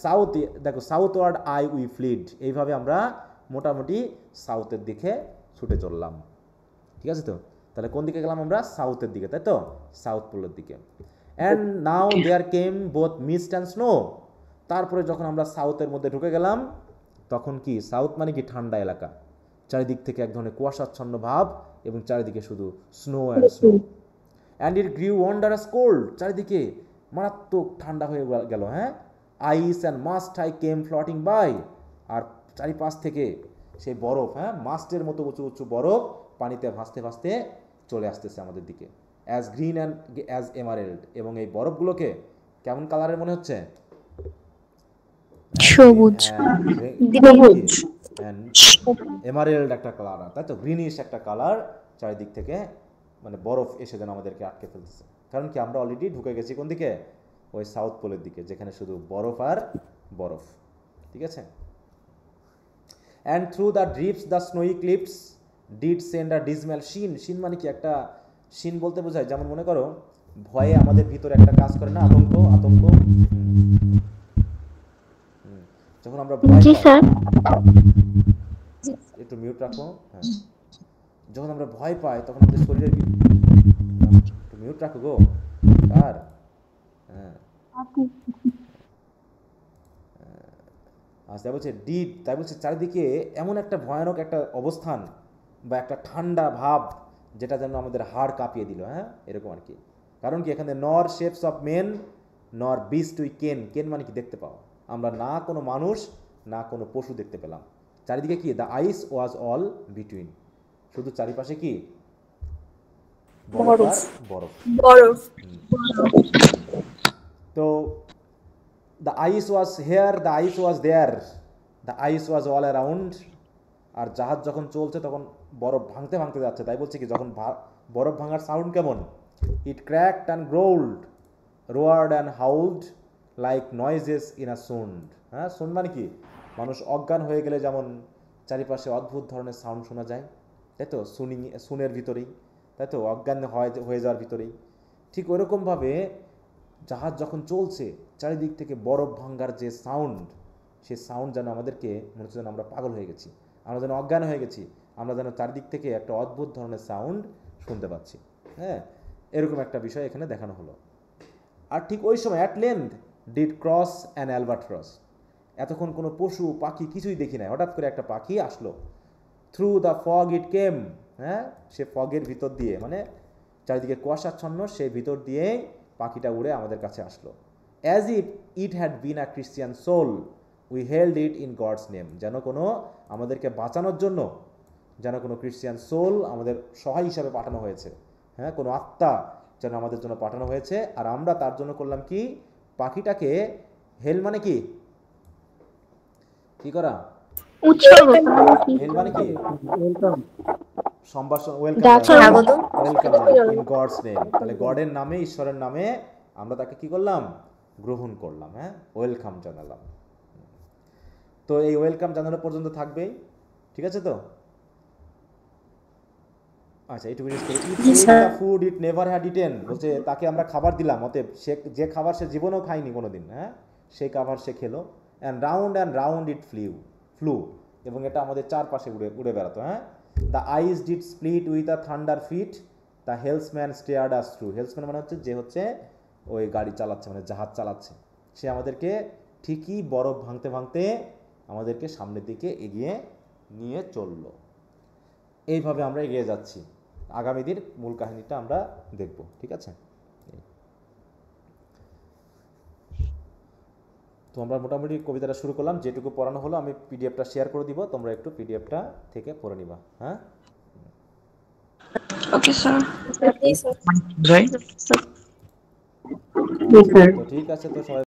সাউথওয়ার্ড আই উই ফ্লিড, এইভাবে আমরা মোটামুটি সাউথের দিকে ছুটে চললাম। ঠিক আছে তো? তাহলে কোন দিকে গেলাম আমরা? সাউথের দিকে, তাই তো? সাউথ পোলের দিকে। And now there came both mist and snow, তারপরে যখন আমরা সাউথের মধ্যে ঢুকে গেলাম তখন কি, সাউথ মানে কি ঠান্ডা এলাকা, চারিদিক থেকে এক ধরনের কুয়াশাচ্ছন্ন ভাব এবং চারিদিকে শুধু snow and snow. And it grew wondrous cold, চারিদিকে মারাত্মক ঠান্ডা হয়ে গেল। হ্যাঁ, ice and mast high came floating by, আর চারিপাশ থেকে সেই বরফ, হ্যাঁ মাস্টের মতো উঁচু উঁচু বরফ পানিতে ভাসতে ভাসতে চলে আসতেছে আমাদের দিকে। As green and as emerald, এবং এই বরফগুলোকে কেমন কালারের মনে হচ্ছে? সবুজ, এমারেল্ড একটা কালার, তাই তো? গ্রিনিশ একটা কালার চারিদিক থেকে, মানে বরফ এসে যেন আমাদেরকে আটকে ফেলতেছে। কারণ কি, আমরা অলরেডি ঢুকে গেছি কোন দিকে? ওই সাউথ পোলের দিকে, যেখানে শুধু বরফ আর বরফ। ঠিক আছে? And through the drifts the snowy clifts did send a dismal sheen. Sheen মানে কি, একটা শিন বলতে বোঝায়, যেমন মনে করো ভয়ে আমাদের ভিতরে একটা কাজ করে না, আতঙ্ক। যখন আমরা ভয় পাই, একটু মিউট রাখো। হ্যাঁ, যখন আমরা ভয় পাই তখন আমাদের শরীরের একটু মিউট রাখো গো। আর হ্যাঁ, তাই বলছে ডিড, তাই বলছে চারিদিকে এমন একটা ভয়ানক একটা অবস্থান বা একটা ঠান্ডা ভাব যেটা যেন আমাদের হাড় কাঁপিয়ে দিল। হ্যাঁ, এরকম আর কি। কারণ কি, এখানে নর শেপস অফ মেন নর বিস্ট উই কেন। কেন মানে কি, দেখতে পাওয়া। আমরা না কোনো মানুষ না কোনো পশু দেখতে পেলাম। চারিদিকে কি, the ice was all between, শুধু চারিপাশে কি, বরফ। তো the ice was here, the ice was there, the ice was all around. আর জাহাজ যখন চলছে তখন বরফ ভাঙতে ভাঙতে যাচ্ছে। তাই বলছে কি, যখন বরফ ভাঙার সাউন্ড কেমন? It cracked and growled, roared and howled like noises in a swound. হ্যাঁ, সুন্ড মানে কি, মানুষ অজ্ঞান হয়ে গেলে যেমন চারিপাশে অদ্ভুত ধরনের সাউন্ড শোনা যায়, তাই তো? সুনের ভিতরেই, তাই তো? অজ্ঞান হয়ে যাওয়ার ভিতরেই। ঠিক ওইরকমভাবে জাহাজ যখন চলছে চারিদিক থেকে বরফ ভাঙ্গার যে সাউন্ড, সেই সাউন্ড যেন আমাদেরকে মনে হচ্ছে যেন আমরা পাগল হয়ে গেছি, আমরা যেন অজ্ঞান হয়ে গেছি, আমরা যেন চারিদিক থেকে একটা অদ্ভুত ধরনের সাউন্ড শুনতে পাচ্ছি। হ্যাঁ, এরকম একটা বিষয় এখানে দেখানো হলো। আর ঠিক ওই সময় at length did cross an Albatross, এতক্ষণ কোনো পশু পাখি কিছুই দেখি নাই, হঠাৎ করে একটা পাখি আসলো। থ্রু দ্য ফগ ইট কেম, হ্যাঁ, সে ফগের ভিতর দিয়ে, মানে চারিদিকে কুয়াশাচ্ছন্ন, সেই ভিতর দিয়ে পাখিটা উড়ে আমাদের কাছে আসলো। As if it had been a Christian soul we hailed it in God's name, যেন কোনো আমাদেরকে বাঁচানোর জন্য যেন কোনো ক্রিশ্চিয়ান সোল আমাদের সহায় হিসাবে পাঠানো হয়েছে। হ্যাঁ, কোনো আত্মা যেন আমাদের জন্য পাঠানো হয়েছে, আর আমরা তার জন্য করলাম কি, পাখিটাকে হেল মানে কি, কি করা, হেল মানে কি, সম্ভাষণ, ওয়েলকাম ইন গডস নেম। তাহলে গডের নামে, ঈশ্বরের নামে আমরা তাকে কি করলাম, গ্রহণ করলাম। হ্যাঁ, ওয়েলকাম জানালাম। তো এই ওয়েলকাম জানানো পর্যন্ত থাকবেই, ঠিক আছে তো? আচ্ছা, এইটুকু food it never had eaten, বলছে তাকে আমরা খাবার দিলাম, অতএব সে যে খাবার সে জীবনেও খায়নি কোনোদিন, হ্যাঁ, সেই খাবার সে খেলো। অ্যান্ড রাউন্ড ইট ফ্লু, এবং এটা আমাদের চারপাশে উড়ে বেড়াতো। হ্যাঁ, the ice did split with a thunder fit, the helmsman steered us through. Helmsman মানে হচ্ছে যে হচ্ছে ওই গাড়ি চালাচ্ছে, মানে জাহাজ চালাচ্ছে, সে আমাদেরকে ঠিকই বরফ ভাঙতে ভাঙতে আমাদেরকে সামনের দিকে এগিয়ে নিয়ে চললো। এইভাবে আমরা এগিয়ে যাচ্ছি। আগামী দিন মূল কাহিনীটা আমরা দেখব, ঠিক আছে? তো আমরা মোটামুটি কবিতাটা শুরু করলাম, যেটুকু পড়ানো হলো আমি পিডিএফটা শেয়ার করে দিব, তোমরা একটু পিডিএফটা থেকে পড়ে নিবা। হ্যাঁ, ওকে স্যার। তো ঠিক আছে, তো সবাই